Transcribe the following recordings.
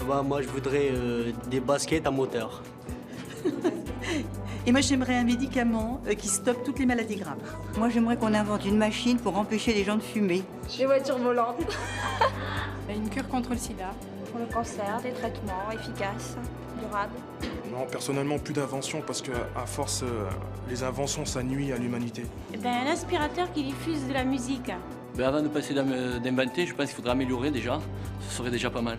Bah, moi, je voudrais des baskets à moteur. Et moi, j'aimerais un médicament qui stoppe toutes les maladies graves. Moi, j'aimerais qu'on invente une machine pour empêcher les gens de fumer. Des voitures volantes. Une cure contre le sida. Pour le cancer, des traitements efficaces, durables. Non, personnellement, plus d'inventions parce que à force, les inventions, ça nuit à l'humanité. Un aspirateur qui diffuse de la musique. Ben avant de passer d'inventer, je pense qu'il faudrait améliorer déjà. Ce serait déjà pas mal.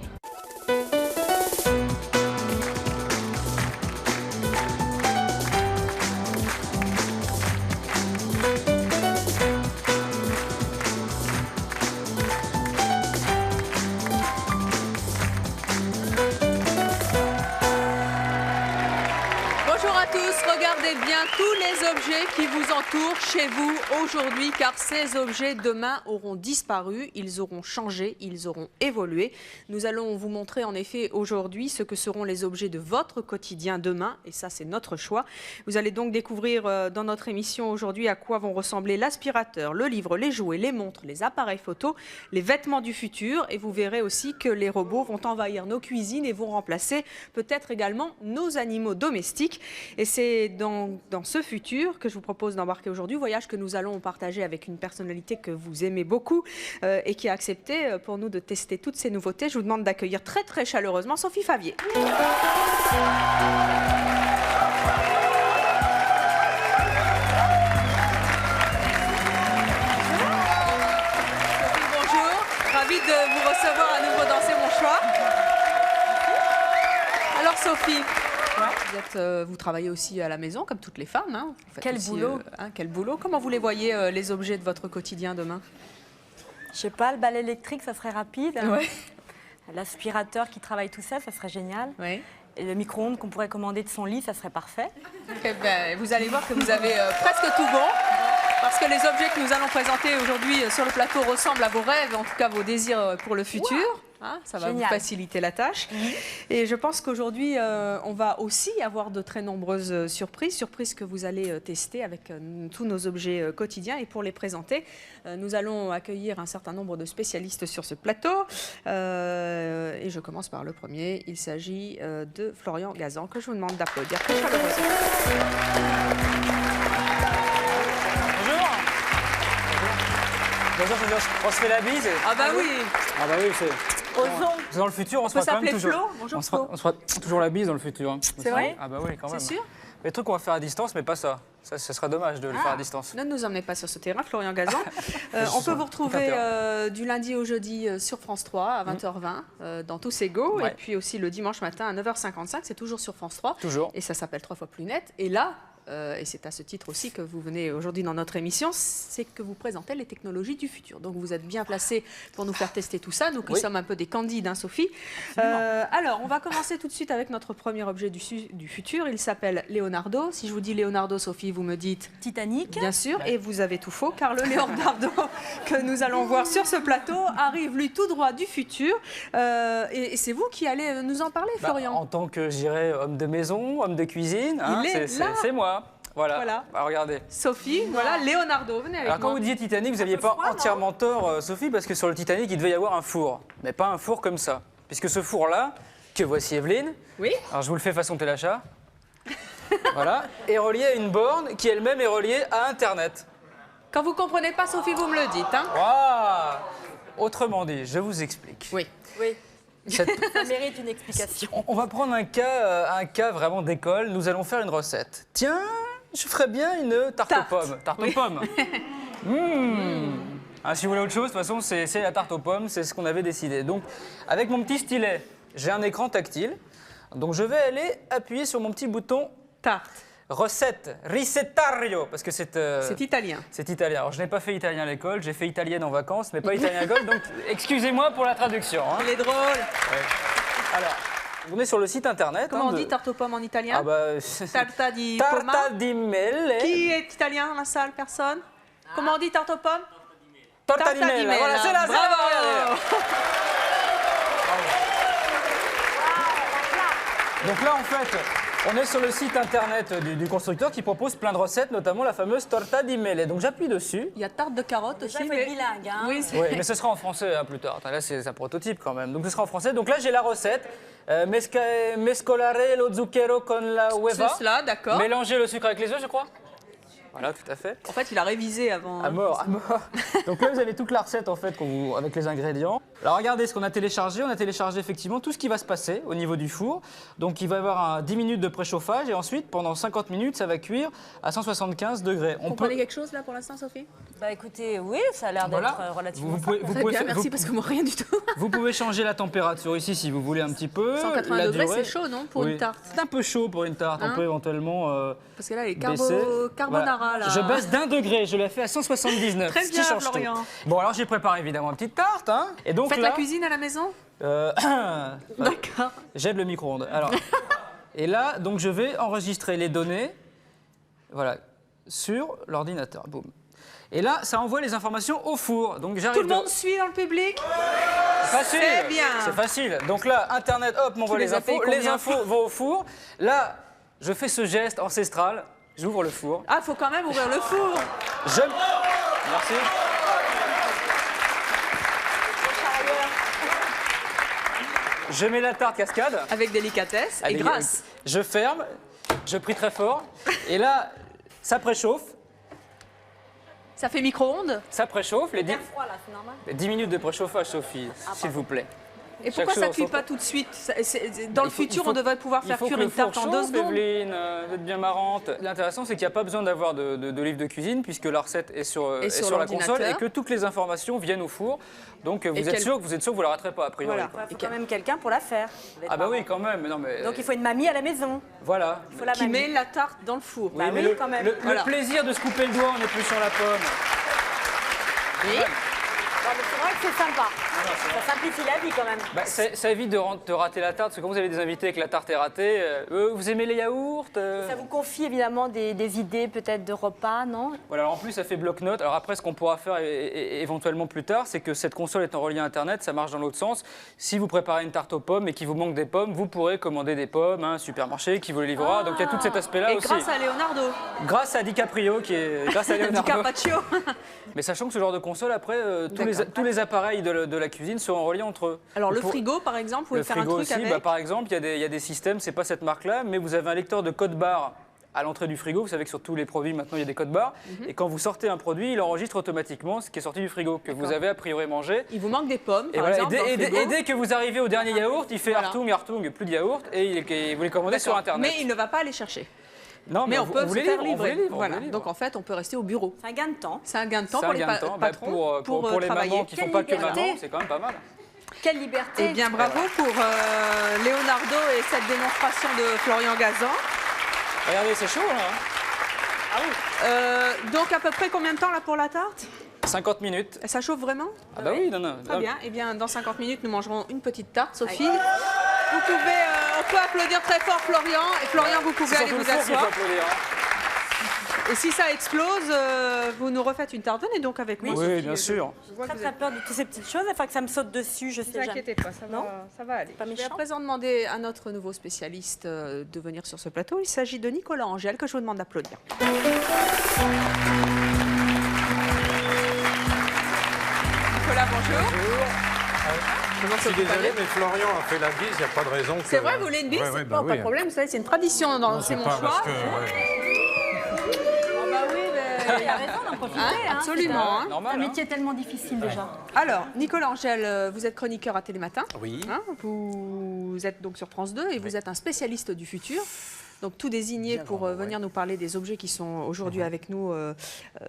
Bonjour à tous, regardez bien tous les objets qui vous entourent chez vous aujourd'hui, car ces objets demain auront disparu, ils auront changé, ils auront évolué. Nous allons vous montrer en effet aujourd'hui ce que seront les objets de votre quotidien demain, et ça c'est notre choix. Vous allez donc découvrir dans notre émission aujourd'hui à quoi vont ressembler l'aspirateur, le livre, les jouets, les montres, les appareils photos, les vêtements du futur, et vous verrez aussi que les robots vont envahir nos cuisines et vont remplacer peut-être également nos animaux domestiques. Et c'est dans ce futur que je vous propose d'embarquer aujourd'hui, voyage que nous allons partager avec une personnalité que vous aimez beaucoup et qui a accepté pour nous de tester toutes ces nouveautés. Je vous demande d'accueillir très très chaleureusement Sophie Favier. Sophie, bonjour, ravie de vous recevoir à nouveau dans C'est mon choix. Alors Sophie, vous travaillez aussi à la maison, comme toutes les femmes. Hein. Quel boulot quel boulot. Comment vous les voyez, les objets de votre quotidien demain? Je sais pas, le balai électrique, ça serait rapide. Ouais. L'aspirateur qui travaille tout seul, ça serait génial. Ouais. Et le micro-ondes qu'on pourrait commander de son lit, ça serait parfait. Eh ben, vous allez voir que vous avez presque tout bon. Parce que les objets que nous allons présenter aujourd'hui sur le plateau ressemblent à vos rêves, en tout cas vos désirs pour le futur. Hein, ça va Génial. vous faciliter la tâche. Et je pense qu'aujourd'hui, on va aussi avoir de très nombreuses surprises que vous allez tester avec tous nos objets quotidiens. Et pour les présenter, nous allons accueillir un certain nombre de spécialistes sur ce plateau. Et je commence par le premier. Il s'agit de Florian Gazan, que je vous demande d'applaudir très chaleureusement. Bonjour, on se fait la bise. Ah bah oui. Ah bah oui, c'est... Osons. Dans le futur, on se peut fera quand même s'appeler toujours... Flo. Bonjour Flo. On se fera toujours la bise dans le futur. Hein. C'est vrai? Ah bah oui, quand même. C'est sûr? Les trucs qu'on va faire à distance, mais pas ça. Ça, ce serait dommage de le faire à distance. Ne nous emmenez pas sur ce terrain, Florian Gazan. On peut vous retrouver du lundi au jeudi sur France 3 à 20h20 dans Tous Égaux. Ouais. Et puis aussi le dimanche matin à 9h55, c'est toujours sur France 3. Toujours. Et ça s'appelle 3 fois plus net. Et là, et c'est à ce titre aussi que vous venez aujourd'hui dans notre émission, c'est que vous présentez les technologies du futur. Donc vous êtes bien placé pour nous faire tester tout ça. Nous qui sommes un peu des candides, hein, Sophie. Alors, on va commencer tout de suite avec notre premier objet du futur. Il s'appelle Leonardo. Si je vous dis Leonardo, Sophie, vous me dites Titanic. Bien sûr, et vous avez tout faux, car le Leonardo que nous allons voir sur ce plateau arrive, lui, tout droit du futur. Et c'est vous qui allez nous en parler, Florian. En tant que, je dirais, homme de maison, homme de cuisine, hein, c'est moi. Voilà. Bah, regardez. Sophie, voilà, Leonardo, venez avec Alors, moi. quand vous disiez Titanic, vous n'aviez pas entièrement tort, Sophie, parce que sur le Titanic, il devait y avoir un four. Mais pas un four comme ça. Puisque ce four-là, que voici Evelyne, Oui. alors je vous le fais façon téléchat, voilà, est relié à une borne qui elle-même est reliée à Internet. Quand vous comprenez pas, Sophie, vous me le dites. Hein. Wow. Autrement dit, je vous explique. Oui. Ça mérite une explication. On va prendre un cas vraiment d'école. Nous allons faire une recette. Tiens, je ferais bien une tarte aux pommes. Tarte aux pommes. Ah, si vous voulez autre chose, de toute façon, c'est la tarte aux pommes, c'est ce qu'on avait décidé. Donc, avec mon petit stylet, j'ai un écran tactile. Donc, je vais aller appuyer sur mon petit bouton Tarte. recette, ricettario, parce que c'est italien. C'est italien. Alors, je n'ai pas fait italien à l'école, j'ai fait italienne en vacances, mais pas italien à l'école, donc excusez-moi pour la traduction. Hein. Il est drôle. Ouais. Alors, on est sur le site internet. Comment on dit tarte aux pommes en italien? Ah bah, Tarta di pomma. Tarta di mele. Qui est italien dans la salle? Personne? Comment on dit tarte aux pommes? Torta di mele. Voilà, c'est là. Bravo. Donc là, en fait, On est sur le site internet du constructeur qui propose plein de recettes, notamment la fameuse torta di mele. Donc j'appuie dessus. Il y a tarte de carottes aussi. Il faut être bilingue. Hein. Oui, Oui, mais ce sera en français plus tard. Là, c'est un prototype quand même. Donc ce sera en français. Donc là, j'ai la recette. Mescolare lo zucchero con la ueva. c'est cela, d'accord. Mélanger le sucre avec les œufs, je crois. Voilà, tout à fait. En fait, il a révisé avant. À mort, à mort. Donc là, vous avez toute la recette en fait avec les ingrédients. Alors regardez ce qu'on a téléchargé. On a téléchargé effectivement tout ce qui va se passer au niveau du four. Donc il va y avoir 10 minutes de préchauffage et ensuite, pendant 50 minutes, ça va cuire à 175 degrés. Vous comprenez quelque chose là pour l'instant, Sophie? Bah écoutez, oui, ça a l'air d'être relativement Vous pouvez Bien, merci parce que moi rien du tout. vous pouvez changer la température ici si vous voulez un petit peu. 180 la degrés, durée. c'est chaud, non, pour Oui. une tarte? C'est un peu chaud pour une tarte. Hein? On peut éventuellement Parce que là, les baisser. carbonara, Voilà. là. Je baisse d'1 degré, je la fais à 179. Très ce qui bien, change Florian. tout. Bon, alors j'ai préparé évidemment une petite tarte. Hein. Et donc Faites là, la cuisine à la maison? D'accord. J'aide le micro-ondes. Alors, et là, donc je vais enregistrer les données, voilà, sur l'ordinateur. Boum. Et là, ça envoie les informations au four. Donc j'arrive. Tout le monde suit dans le public? Facile. C'est bien. C'est facile. Donc là, Internet, hop, m'envoie Tu les les as infos. payés Les combien? infos vont au four. Là, je fais ce geste ancestral. J'ouvre le four. Ah, faut quand même ouvrir le four. Merci. Je mets la tarte cascade. Avec délicatesse et Allez, grâce. Je ferme, je prie très fort. Et là, ça préchauffe. Ça fait micro-ondes? Ça préchauffe. Les 10, froid là, c'est normal. les 10 minutes de préchauffage, Sophie, s'il vous plaît. Et pourquoi Chaque ça chose, cuit faut- pas tout de suite? Dans le futur, on devrait pouvoir faire cuire une tarte en 2 secondes. Evelyne, vous êtes bien marrante. L'intéressant, c'est qu'il n'y a pas besoin d'avoir de livre de cuisine puisque la recette est sur la l'ordinateur. console et que toutes les informations viennent au four. Donc vous êtes sûr que vous ne la raterez pas a priori. Voilà. quoi. Il faut quand même quelqu'un pour la faire. Ah bah oui, quand même. Non, mais, Donc il faut une mamie à la maison. voilà. Il faut la Qui mamie. met la tarte dans le four. Oui, mais oui, quand même. le Voilà. plaisir de se couper le doigt, on n'est plus sur la pomme. Oui. Bon, mais c'est vrai que c'est sympa. Ça simplifie la vie quand même. Bah, ça évite de rater la tarte, parce que quand vous avez des invités et que la tarte est ratée, vous aimez les yaourts Ça vous confie évidemment des idées peut-être de repas, non? Voilà, alors en plus ça fait bloc-notes. Alors après, ce qu'on pourra faire éventuellement plus tard, c'est que cette console étant reliée à Internet, ça marche dans l'autre sens. Si vous préparez une tarte aux pommes et qu'il vous manque des pommes, vous pourrez commander des pommes, un supermarché qui vous les livrera. Donc il y a tout cet aspect-là Et aussi. grâce à Leonardo. Grâce à DiCaprio, grâce à Di Leonardo. Carpaccio. Mais sachant que ce genre de console, après, tous les appareils de la cuisine seront reliés entre eux. Alors le Pour- frigo, par exemple, vous pouvez Le faire un frigo truc aussi, avec. par exemple, il y a des systèmes, c'est pas cette marque-là, mais vous avez un lecteur de code barre à l'entrée du frigo. Vous savez que sur tous les produits, maintenant, il y a des codes barres. Et quand vous sortez un produit, il enregistre automatiquement ce qui est sorti du frigo, que vous avez a priori mangé. Il vous manque des pommes, Et, par voilà, exemple, dans le frigo. et dès que vous arrivez au dernier yaourt, il fait Voilà. Artung, plus de yaourt, et vous les commandez sur D'accord. Internet. Mais il ne va pas aller chercher. Non, Mais on peut vous se les faire livre, on vous les livrer. livre, on Voilà. vous les livre. Donc en fait, on peut rester au bureau. C'est un gain de temps. C'est un gain de temps C'est pour un les gain de temps. patrons pour les travailler. mamans qui font Quelle pas que liberté. maman, c'est quand même pas mal. Quelle liberté. Eh bien, bravo pour Leonardo et cette démonstration de Florian Gazan. Regardez, c'est chaud là. Donc à peu près combien de temps là pour la tarte? 50 minutes. Ça chauffe vraiment? Ah bah oui, non. Très bien. Eh bien, dans 50 minutes, nous mangerons une petite tarte, Sophie. Vous pouvez, on peut applaudir très fort Florian. Et Florian, vous pouvez C'est aller surtout vous le four qu'il faut asseoir. applaudir, hein. Et si ça explose, vous nous refaites une tarte. Venez donc avec moi. Oui, Sophie. bien sûr. J'ai très peur de toutes ces petites choses. Il faut que ça me saute dessus, je sais Ne vous jamais. inquiétez pas, Non ça va aller. Pas Je vais à méchant. présent demander à notre nouveau spécialiste de venir sur ce plateau. Il s'agit de Nicolas Angèle, que je vous demande d'applaudir. Nicolas, bonjour. Comment Je suis ça vous désolé, va? mais Florian a fait la bise, il n'y a pas de raison que... C'est vrai, vous voulez une bise? Ouais, ouais, bah Bon, pas oui. de problème, vous savez, c'est une tradition, dans c'est mon Pas choix. parce que, ouais. Ah bah oui, mais... Il a raison d'en profiter. Hein, hein. absolument. hein. Normal, Un hein. métier tellement difficile déjà. Alors, Nicolas Angèle, vous êtes chroniqueur à Télématin. Oui. Hein, vous êtes donc sur France 2 et vous êtes un spécialiste du futur. Donc tout désigné pour venir nous parler des objets qui sont aujourd'hui avec nous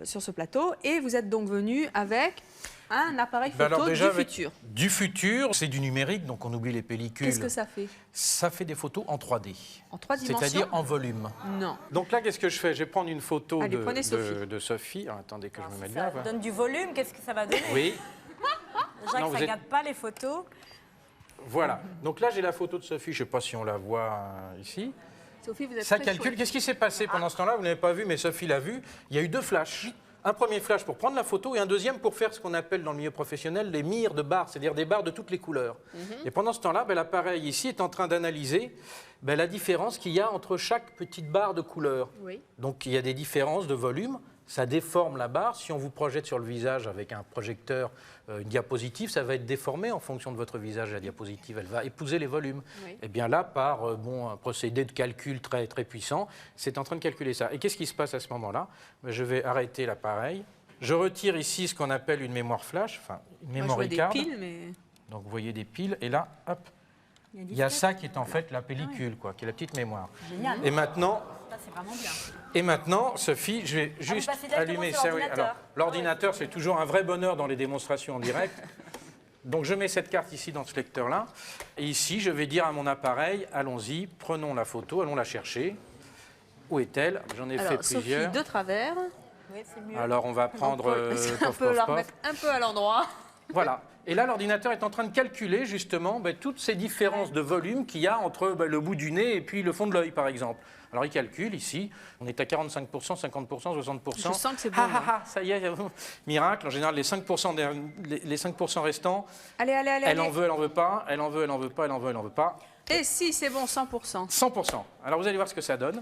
sur ce plateau. Et vous êtes donc venu avec un appareil photo Ben alors déjà, du avec futur. Du futur, c'est du numérique, donc on oublie les pellicules. Qu'est-ce que ça fait? Ça fait des photos en 3D. En 3 dimensions? C'est-à-dire en volume. Non. Donc là, qu'est-ce que je fais? Je vais prendre une photo Allez, prenez Sophie. de Sophie. Alors, attendez que je me mette Ça bien. voilà. donne du volume, qu'est-ce que ça va donner? Oui, Déjà Non, que vous ça êtes- regarde pas les photos. voilà. Donc là, j'ai la photo de Sophie. Je ne sais pas si on la voit ici. Sophie, vous êtes Ça très calcule. chouette. Qu'est-ce qui s'est passé pendant ce temps-là? Vous n'avez pas vu, mais Sophie l'a vu. Il y a eu deux flashs. Un premier flash pour prendre la photo et un deuxième pour faire ce qu'on appelle dans le milieu professionnel les mires de barres, c'est-à-dire des barres de toutes les couleurs. Et pendant ce temps-là, l'appareil ici est en train d'analyser la différence qu'il y a entre chaque petite barre de couleur. Oui. Donc il y a des différences de volume, ça déforme la barre. Si on vous projette sur le visage avec un projecteur, une diapositive, ça va être déformé en fonction de votre visage. La diapositive, elle va épouser les volumes. Oui. Et bien là, par un procédé de calcul très, très puissant, c'est en train de calculer ça. Et qu'est-ce qui se passe à ce moment-là? Je vais arrêter l'appareil. Je retire ici ce qu'on appelle une mémoire flash, enfin une memory card. Des piles, mais... Donc vous voyez des piles, et là, hop, il y a ça qui est en fait la pellicule, quoi, qui est la petite mémoire. Génial. Et maintenant... C'est vraiment bien. Et maintenant, Sophie, je vais juste allumer ça. Oui. Alors, l'ordinateur, c'est toujours un vrai bonheur dans les démonstrations en direct. Donc, je mets cette carte ici dans ce lecteur-là. Et ici, je vais dire à mon appareil, allons-y, prenons la photo, allons la chercher. Où est-elle? J'en ai fait plusieurs. Sophie, de travers. Oui, c'est mieux. Alors, on va prendre... On peut la remettre un peu à l'endroit. Voilà. Et là, l'ordinateur est en train de calculer justement toutes ces différences de volume qu'il y a entre le bout du nez et puis le fond de l'œil, par exemple. Alors, il calcule ici, on est à 45%, 50%, 60%. Je sens que c'est bon. Ça y est, miracle. En général, les 5% restants, elle en veut, elle en veut pas, elle en veut, elle en veut pas, elle en veut, elle en veut pas. Et si, c'est bon, 100%. 100%. Alors, vous allez voir ce que ça donne.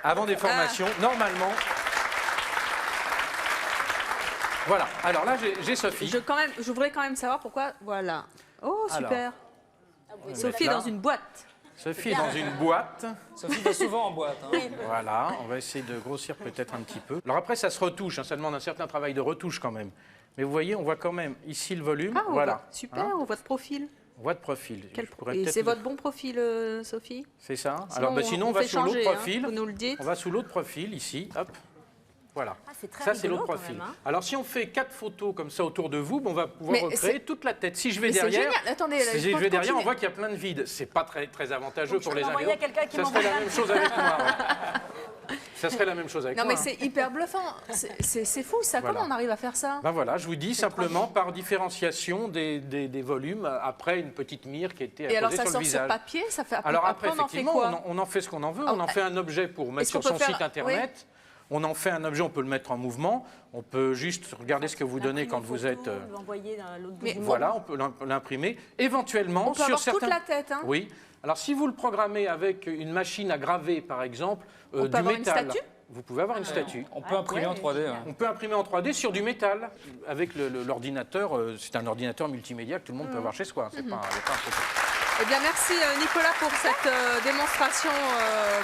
Avant des formations, normalement... Voilà. Alors là, j'ai Sophie. Je voudrais quand même savoir pourquoi... Voilà. Oh, super. Alors, Sophie est dans une boîte. Sophie est dans une boîte. Sophie va souvent en boîte. Hein. Voilà, on va essayer de grossir peut-être un petit peu. Alors après, ça se retouche, ça demande un certain travail de retouche quand même. Mais vous voyez, on voit quand même ici le volume. Ah, voilà. Super, on voit de profil. On voit de profil. Et c'est votre bon profil, Sophie? C'est ça. Sinon, alors sinon, on va sous l'autre profil. Vous nous le dites. On va sous l'autre profil, ici, hop. Voilà. Ah, Ça, c'est l'autre profil. Même, hein. Alors, si on fait 4 photos comme ça autour de vous, on va pouvoir recréer toute la tête. Si je vais derrière, Attendez, si je vais derrière, on voit qu'il y a plein de vides. C'est pas très, très avantageux pour les uns et quelqu'un autres. qui Ça serait la même chose avec moi. Ouais. Ça serait la même chose avec moi. Non, mais c'est hyper bluffant. C'est fou, ça. Voilà. Comment on arrive à faire ça? Ben voilà, je vous dis simplement par différenciation des volumes après une petite mire qui était Et alors, posée ça sur le sort visage. sur papier, ça fait. Alors après, on en fait effectivement, quoi? on en fait ce qu'on en veut. On en fait un objet pour mettre sur son site internet. On en fait un objet, on peut le mettre en mouvement. On peut juste regarder ce que vous donnez quand vous êtes. Voilà, on peut l'imprimer. Éventuellement, on peut sur avoir certains. toute la tête. Hein. Oui. Alors, si vous le programmez avec une machine à graver, par exemple, on peut du avoir métal. Une statue. Vous pouvez avoir une statue. On peut imprimer en 3D. Ouais. On peut imprimer en 3D sur du métal. Avec l'ordinateur, c'est un ordinateur multimédia que tout le monde peut avoir chez soi. C'est pas un truc. Eh bien, merci Nicolas pour cette démonstration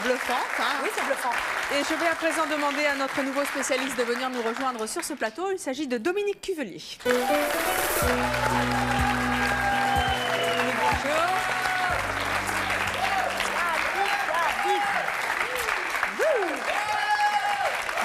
bluffante. Hein. Oui, c'est bluffant. Et je vais à présent demander à notre nouveau spécialiste de venir nous rejoindre sur ce plateau. Il s'agit de Dominique Cuvelier. Bonjour.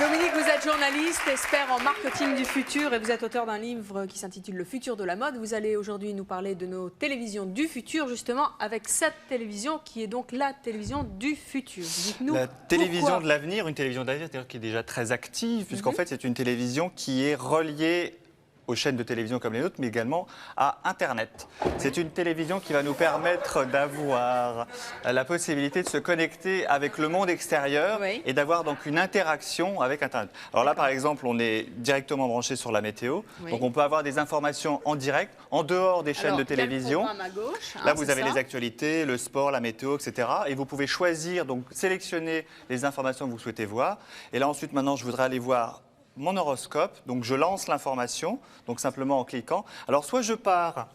Dominique, vous êtes journaliste, expert en marketing du futur et vous êtes auteur d'un livre qui s'intitule Le futur de la mode. Vous allez aujourd'hui nous parler de nos télévisions du futur, justement, avec cette télévision qui est donc la télévision du futur. Dites-nous la télévision pourquoi. de l'avenir, une télévision d'avenir, c'est-à-dire qui est déjà très active, puisqu'en fait c'est une télévision qui est reliée aux chaînes de télévision comme les nôtres, mais également à Internet. C'est une télévision qui va nous permettre d'avoir la possibilité de se connecter avec le monde extérieur et d'avoir donc une interaction avec Internet. Alors là, par exemple, on est directement branché sur la météo, donc on peut avoir des informations en direct, en dehors des chaînes de télévision. À gauche, là, vous avez les actualités, le sport, la météo, etc. Et vous pouvez choisir, donc sélectionner les informations que vous souhaitez voir. Et là, ensuite, maintenant, je voudrais aller voir mon horoscope, donc je lance l'information, donc simplement en cliquant. Alors soit je pars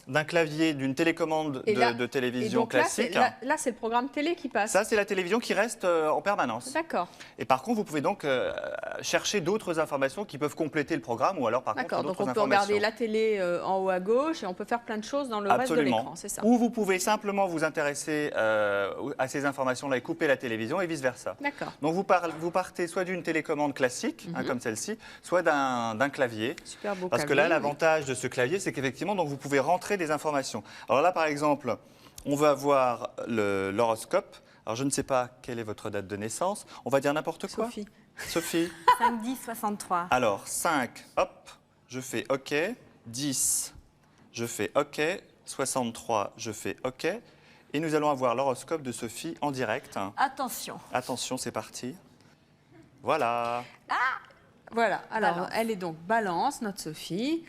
d'un clavier, d'une télécommande de télévision classique. Là, c'est le programme télé qui passe. Ça, c'est la télévision qui reste en permanence. D'accord. Et par contre, vous pouvez donc chercher d'autres informations qui peuvent compléter le programme ou alors par contre d'autres informations. Donc on peut regarder la télé en haut à gauche et on peut faire plein de choses dans le reste de l'écran, c'est ça? Ou vous pouvez simplement vous intéresser à ces informations-là et couper la télévision et vice-versa. D'accord. Donc vous partez soit d'une télécommande classique, comme celle-ci, soit d'un clavier. Super beau Parce que là, l'avantage de ce clavier, c'est qu'effectivement, donc vous pouvez rentrer des informations. Alors là, par exemple, on veut avoir l'horoscope. Alors je ne sais pas quelle est votre date de naissance. On va dire n'importe quoi. Sophie. Sophie. 5-10-63. Alors 5, hop, je fais OK. 10, je fais OK. 63, je fais OK. Et nous allons avoir l'horoscope de Sophie en direct. Attention. Attention, c'est parti. Voilà. Voilà, alors Balance. elle est donc balance, notre Sophie.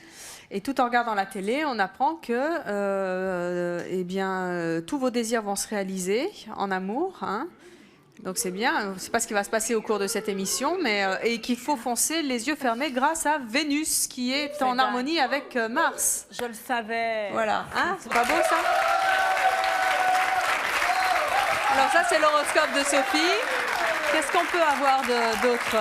Et tout en regardant la télé, on apprend que tous vos désirs vont se réaliser en amour. Hein. Donc c'est bien, je ne sais pas ce qui va se passer au cours de cette émission, mais et qu'il faut foncer les yeux fermés grâce à Vénus, qui est en harmonie avec Mars. Je le savais. Voilà, hein, c'est pas beau ça? Alors ça c'est l'horoscope de Sophie. Qu'est-ce qu'on peut avoir d'autre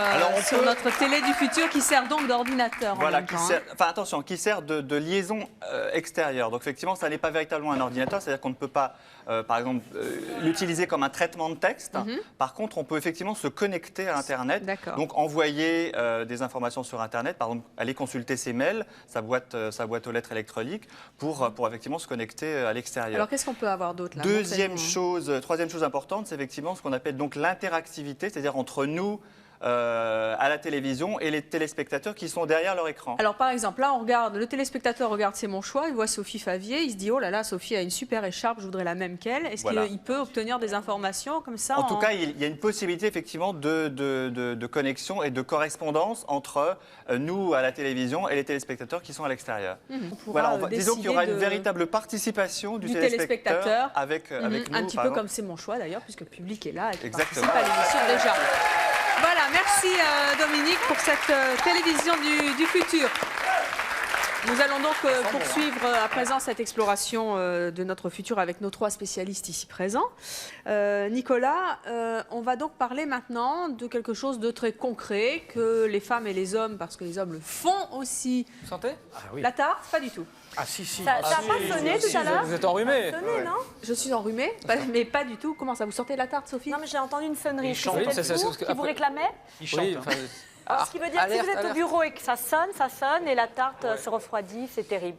sur notre télé du futur qui sert donc d'ordinateur en même temps, attention, qui sert de liaison extérieure. Donc effectivement, ça n'est pas véritablement un ordinateur, c'est-à-dire qu'on ne peut pas, par exemple, l'utiliser comme un traitement de texte. Par contre, on peut effectivement se connecter à Internet, donc envoyer des informations sur Internet, par exemple, aller consulter ses mails, sa boîte aux lettres électroniques, pour effectivement se connecter à l'extérieur. Alors qu'est-ce qu'on peut avoir d'autre là? Troisième chose importante, c'est effectivement ce qu'on appelle donc l'interactivité, c'est-à-dire entre nous à la télévision et les téléspectateurs qui sont derrière leur écran. Alors par exemple, là on regarde, le téléspectateur regarde C'est mon choix, il voit Sophie Favier, il se dit oh là là, Sophie a une super écharpe, je voudrais la même qu'elle. Est-ce qu'il peut obtenir des informations comme ça? En tout cas, il y a une possibilité effectivement de connexion et de correspondance entre nous à la télévision et les téléspectateurs qui sont à l'extérieur. Disons qu'il y aura une véritable participation du téléspectateur avec nous. Un petit peu comme C'est mon choix d'ailleurs, puisque le public est là et qui Exactement. participe à l'émission déjà. Voilà, merci Dominique pour cette télévision du futur. Nous allons donc poursuivre à présent cette exploration de notre futur avec nos 3 spécialistes ici présents. Nicolas, on va donc parler maintenant de quelque chose de très concret que les femmes et les hommes, parce que les hommes le font aussi. Vous sentez? La tarte, pas du tout. Ah si. Ça n'a pas sonné tout à l'heure? Vous êtes enrhumé? Non, je suis enrhumée, mais pas du tout. Comment ça, vous sortez la tarte, Sophie? Non, mais j'ai entendu une sonnerie. chante. C'était le four qui vous réclamait? Il chante. Ce qui veut dire que si vous êtes au bureau et que ça sonne et la tarte se refroidit, c'est terrible.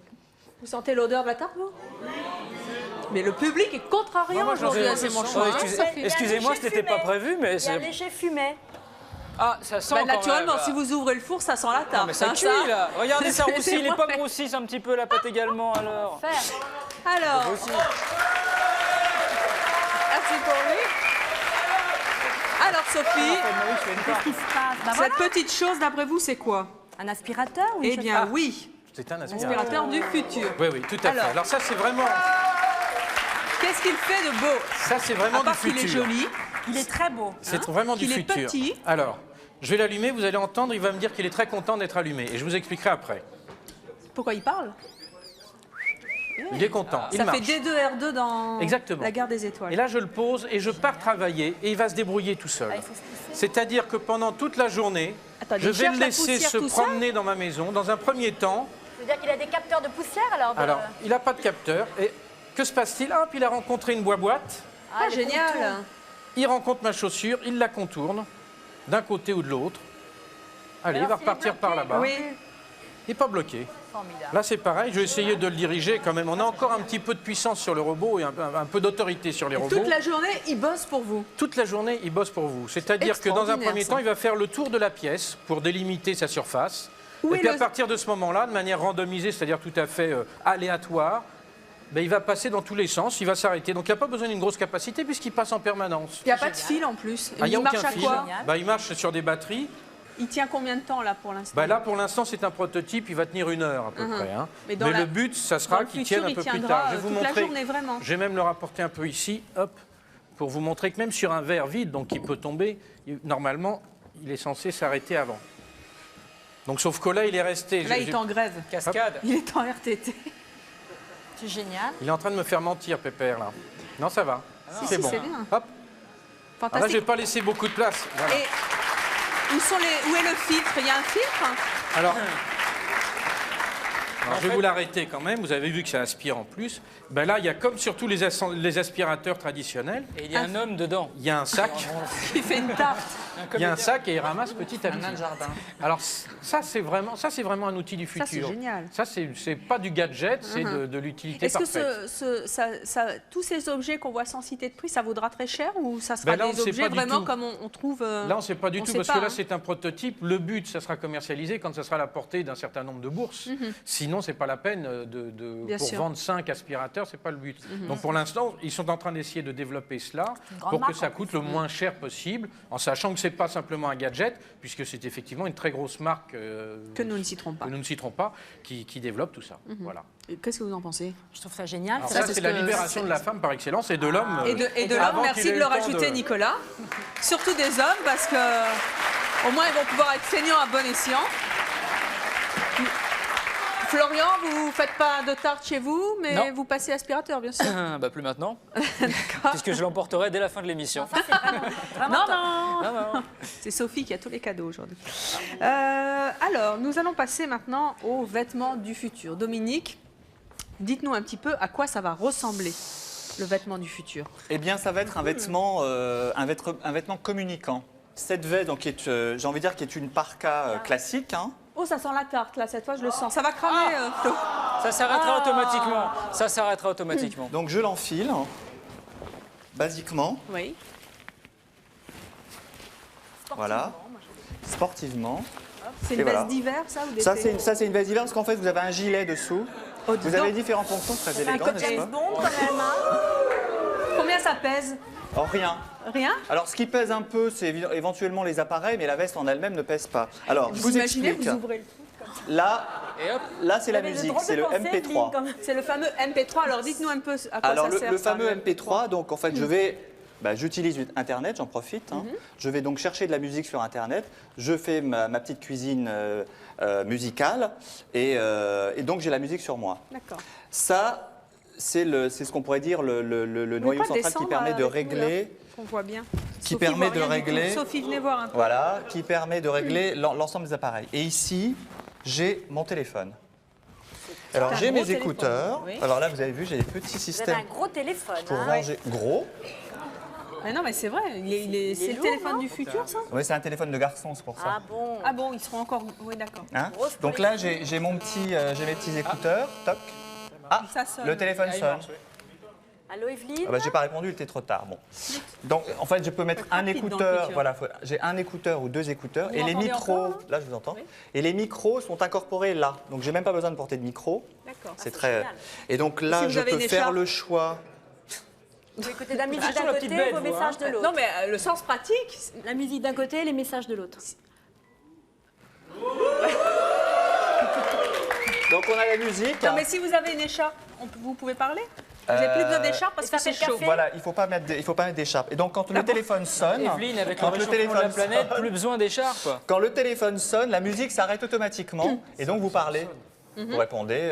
Vous sentez l'odeur de la tarte, vous? Mais le public est contrariant aujourd'hui, c'est mon choix. Excusez-moi, ce n'était pas prévu, mais il y a un léger fumet. Ah, ça sent quand naturellement, même. si vous ouvrez le four, ça sent la tarte. Non, mais ça cuit, là. Regardez, ça roussit. Les pommes roussissent un petit peu, la pâte également, alors. Alors, merci pour lui. Alors, Sophie, Qu'est-ce qui se passe? cette petite chose, d'après vous, c'est quoi? Un aspirateur ou Eh bien, oui. C'est un Aspirateur du futur. Oui, tout à fait. Alors ça, c'est vraiment... Qu'est-ce qu'il fait de beau? Ça, c'est vraiment à part du futur. qu'il est joli. Il est très beau. C'est vraiment du futur. Il est petit. Alors, je vais l'allumer, vous allez entendre, il va me dire qu'il est très content d'être allumé. Et je vous expliquerai après. Pourquoi il parle? Il est content, il Ça marche. fait D2R2 dans Exactement. la guerre des étoiles. Et là, je le pose et je pars travailler et il va se débrouiller tout seul. C'est-à-dire que pendant toute la journée, je vais le laisser se promener dans ma maison. Dans un premier temps... C'est-à-dire qu'il a des capteurs de poussière alors? Alors, il n'a pas de capteur. Et que se passe-t-il? Hop, il a rencontré une boîte. Ah, génial. Il rencontre ma chaussure, il la contourne d'un côté ou de l'autre. Allez, il va repartir par là-bas. Oui. Il n'est pas bloqué. Là, c'est pareil, je vais essayer de le diriger quand même. On a encore un petit peu de puissance sur le robot et un peu d'autorité sur les robots. Toute la journée, il bosse pour vous? Toute la journée, il bosse pour vous. C'est-à-dire que dans un premier temps, il va faire le tour de la pièce pour délimiter sa surface. Et puis à partir de ce moment-là, de manière randomisée, c'est-à-dire tout à fait aléatoire, il va passer dans tous les sens, il va s'arrêter. Donc il n'y a pas besoin d'une grosse capacité puisqu'il passe en permanence. Il n'y a pas de fil en plus. Il n'y a marche aucun à fil. quoi? Il marche sur des batteries. Il tient combien de temps là pour l'instant? Là pour l'instant c'est un prototype, il va tenir 1 heure à peu près. Hein. Mais le but, ça sera qu'il tienne un peu plus tard. Je vais vous montrer. La journée, vraiment. Je vais même le rapporter un peu ici, hop, pour vous montrer que même sur un verre vide, donc il peut tomber, normalement il est censé s'arrêter avant. Donc sauf que là il est resté. Là il est en grève. Cascade. Il est en RTT. C'est génial. Il est en train de me faire mentir, Pépère, là. Non, ça va. C'est bon. C'est bien. Hop. Là, je n'ai pas laissé beaucoup de place. Voilà. Et où est le filtre? Il y a un filtre? Alors, je vais vous l'arrêter quand même. Vous avez vu que ça aspire en plus. Là, il y a comme sur tous les aspirateurs traditionnels. Et il y a un homme dedans. Il y a un sac. Il fait une tarte. Il y a un sac et il ramasse petit à petit. Un jardin. Alors, ça, c'est vraiment un outil du futur. Ça, c'est génial. Ça, c'est pas du gadget, c'est de l'utilité parfaite. Est-ce que tous ces objets qu'on voit sans citer de prix, ça vaudra très cher ou ça sera des objets vraiment comme on trouve Là, on ne sait pas du tout parce que là, c'est un prototype. Le but, ça sera commercialisé quand ça sera à la portée d'un certain nombre de bourses. Sinon, sinon, c'est pas la peine Bien pour sûr. vendre 5 aspirateurs, c'est pas le but. Donc pour l'instant, ils sont en train d'essayer de développer cela pour que ça coûte le moins cher possible, en sachant que c'est pas simplement un gadget, puisque c'est effectivement une très grosse marque Que nous ne citerons pas. que nous ne citerons pas, qui développe tout ça. Voilà. Qu'est-ce que vous en pensez? Je trouve ça génial. Alors Ça, ça, parce c'est la que libération de la femme par excellence et de l'homme. Et de l'homme, avant qu'il merci ait de eu le le temps rajouter, de- Nicolas. Surtout des hommes, parce que au moins ils vont pouvoir être feignants à bon escient. Florian, vous ne faites pas de tarte chez vous, mais Non. vous passez aspirateur, bien sûr. Bah plus maintenant, puisque je l'emporterai dès la fin de l'émission. Non, non. C'est Sophie qui a tous les cadeaux aujourd'hui. Alors, nous allons passer maintenant aux vêtements du futur. Dominique, dites-nous un petit peu à quoi ça va ressembler, le vêtement du futur. Eh bien, ça va être un vêtement, un vêtement communicant. Cette veste, donc, j'ai envie de dire, qui est une parka classique. Hein. Oh, ça sent la tarte, là, cette fois, je le sens. Ça va cramer, Flo. Ça s'arrêtera automatiquement. Ça s'arrêtera automatiquement. Donc, je l'enfile, basiquement. Oui. Voilà. Sportivement. C'est une Et veste voilà. d'hiver, ça, ou d'été? Ça, c'est une veste d'hiver parce qu'en fait, vous avez un gilet dessous. Oh, dis Vous avez donc. différentes fonctions très C'est un élégantes, côté n'est-ce James pas? Bond quand même. Hein. Combien ça pèse? Oh, rien. Rien? Alors, ce qui pèse un peu, c'est éventuellement les appareils, mais la veste en elle-même ne pèse pas. Alors, je vous imaginez, explique. vous ouvrez le truc comme ça. Là, c'est la Vous avez musique, drôle de c'est le pensée, MP3. Lynn, comme- C'est le fameux MP3. Alors, dites-nous un peu à quoi Alors, ça sert. le ça, fameux MP3, donc en fait, j'utilise Internet, j'en profite. Hein. Je vais donc chercher de la musique sur Internet. Je fais ma petite cuisine musicale et donc j'ai la musique sur moi. D'accord. Ça, c'est ce qu'on pourrait dire le noyau central qui permet de régler. On voit bien. Qui Sophie permet voit de rien du tout. régler. Sophie, venez voir un peu. Voilà, qui permet de régler l'ensemble des appareils. Et ici, j'ai mon téléphone. Alors un j'ai gros mes téléphone, écouteurs. oui. Alors là, vous avez vu, j'ai des petits Vous avez systèmes un gros téléphone. pour hein. ranger. Gros. Mais non, mais c'est vrai. C'est le lourd, téléphone non du futur, ça? Oui, c'est un téléphone de garçon, c'est pour ça. Ah bon. Ah bon, ils seront encore. Oui, d'accord. Hein Grosse Donc là, j'ai mes petits écouteurs. Toc. Ah, Ça sonne. le téléphone sonne. Allô, Evelyne? Ah bah, j'ai pas répondu, il était trop tard. Bon. Donc en fait, je peux mettre un rapide dans le écouteur. futur. Voilà, j'ai un écouteur ou deux écouteurs. Vous Et les m'entendez micros, encore, là je vous entends. Et les micros sont incorporés là. Donc j'ai même pas besoin de porter de micro. D'accord. C'est très. génial. Et donc Si là, vous je avez peux une faire écharpe. le choix. Vous écoutez la musique Ah, sur d'un la côté, petite bête, vos vous, messages hein. de l'autre. Non, mais le sens pratique. La musique d'un côté, les messages de l'autre. Donc on a la musique. Non, mais si vous avez une écharpe, vous pouvez parler? Vous n'avez plus besoin d'écharpe parce Et ça que c'est fait le chaud. café Voilà, il faut pas mettre d'écharpe. Et donc quand le téléphone sonne, Evelyne, avec le quand le réchauffement de la téléphone planète, sonne, plus besoin d'écharpe. quand le téléphone sonne, la musique s'arrête automatiquement et donc vous parlez. Vous répondez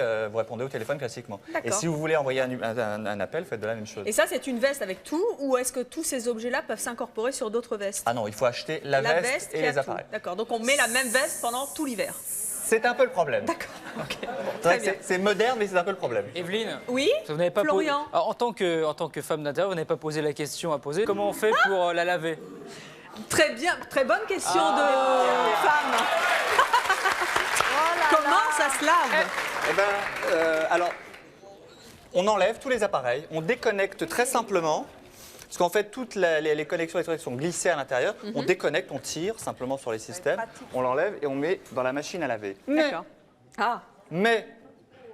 au téléphone classiquement. Et D'accord. si vous voulez envoyer un appel, faites de la même chose. Et ça, c'est une veste avec tout, ou est-ce que tous ces objets-là peuvent s'incorporer sur d'autres vestes? Ah non, il faut acheter la veste et qui a les tout. appareils. D'accord, donc on met la même veste pendant tout l'hiver. C'est un peu le problème. D'accord, ok. C'est Très vrai que bien. c'est moderne, mais c'est un peu le problème. Evelyne, Oui, vous n'avez pas Florian. Alors, en tant que femme d'intérieur, vous n'avez pas posé la question à poser. Comment on fait pour la laver? Très bien, très bonne question de femme. Comment ça se lave? Eh ben, alors, on enlève tous les appareils, on déconnecte très simplement, parce qu'en fait, toutes les connexions électriques sont glissées à l'intérieur. On déconnecte, on tire simplement sur les systèmes, on l'enlève et on met dans la machine à laver. D'accord. Ah, Mais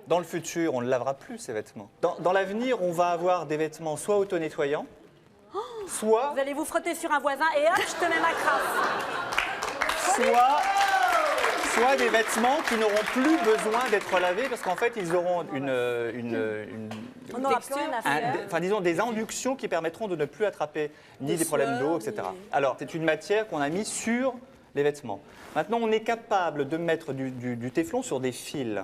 dans le futur, on ne lavera plus ces vêtements. Dans l'avenir, on va avoir des vêtements soit auto-nettoyants, soit, Vous allez vous frotter sur un voisin et hop, je te mets ma crasse. soit des vêtements qui n'auront plus besoin d'être lavés parce qu'en fait, ils auront On n'aura plus rien à faire. enfin, disons des inductions qui permettront de ne plus attraper ni des problèmes d'eau, etc. Alors, c'est une matière qu'on a mise sur les vêtements. Maintenant, on est capable de mettre du téflon sur des fils.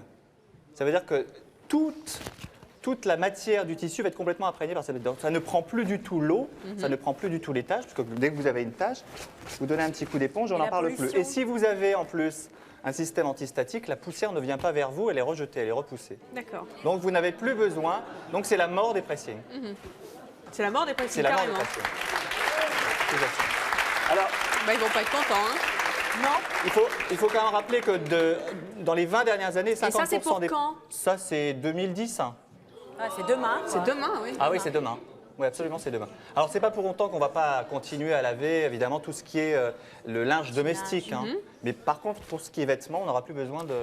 Ça veut dire que toute la matière du tissu va être complètement imprégnée par cette matière. Ça ne prend plus du tout l'eau, ça ne prend plus du tout les taches, parce que dès que vous avez une tache, vous donnez un petit coup d'éponge, on Et n'en la parle plus. pollution. Et si vous avez en plus un système antistatique, la poussière ne vient pas vers vous, elle est rejetée, elle est repoussée. d'accord. Donc vous n'avez plus besoin, donc c'est la mort des pressings. C'est la mort des pressings, C'est la mort des carrément. pressings. Alors, Bah, ils vont pas être contents, hein. il faut quand même rappeler que dans les 20 dernières années, 50% ça, c'est pour des... quand? Ça, c'est 2010. Hein. Ah, c'est demain. C'est demain, oui. Ah oui, c'est demain. Oui, absolument, c'est demain. Alors, c'est pas pour longtemps qu'on va pas continuer à laver, évidemment, tout ce qui est le linge domestique. Hein. Mais par contre, pour ce qui est vêtements, on n'aura plus besoin de...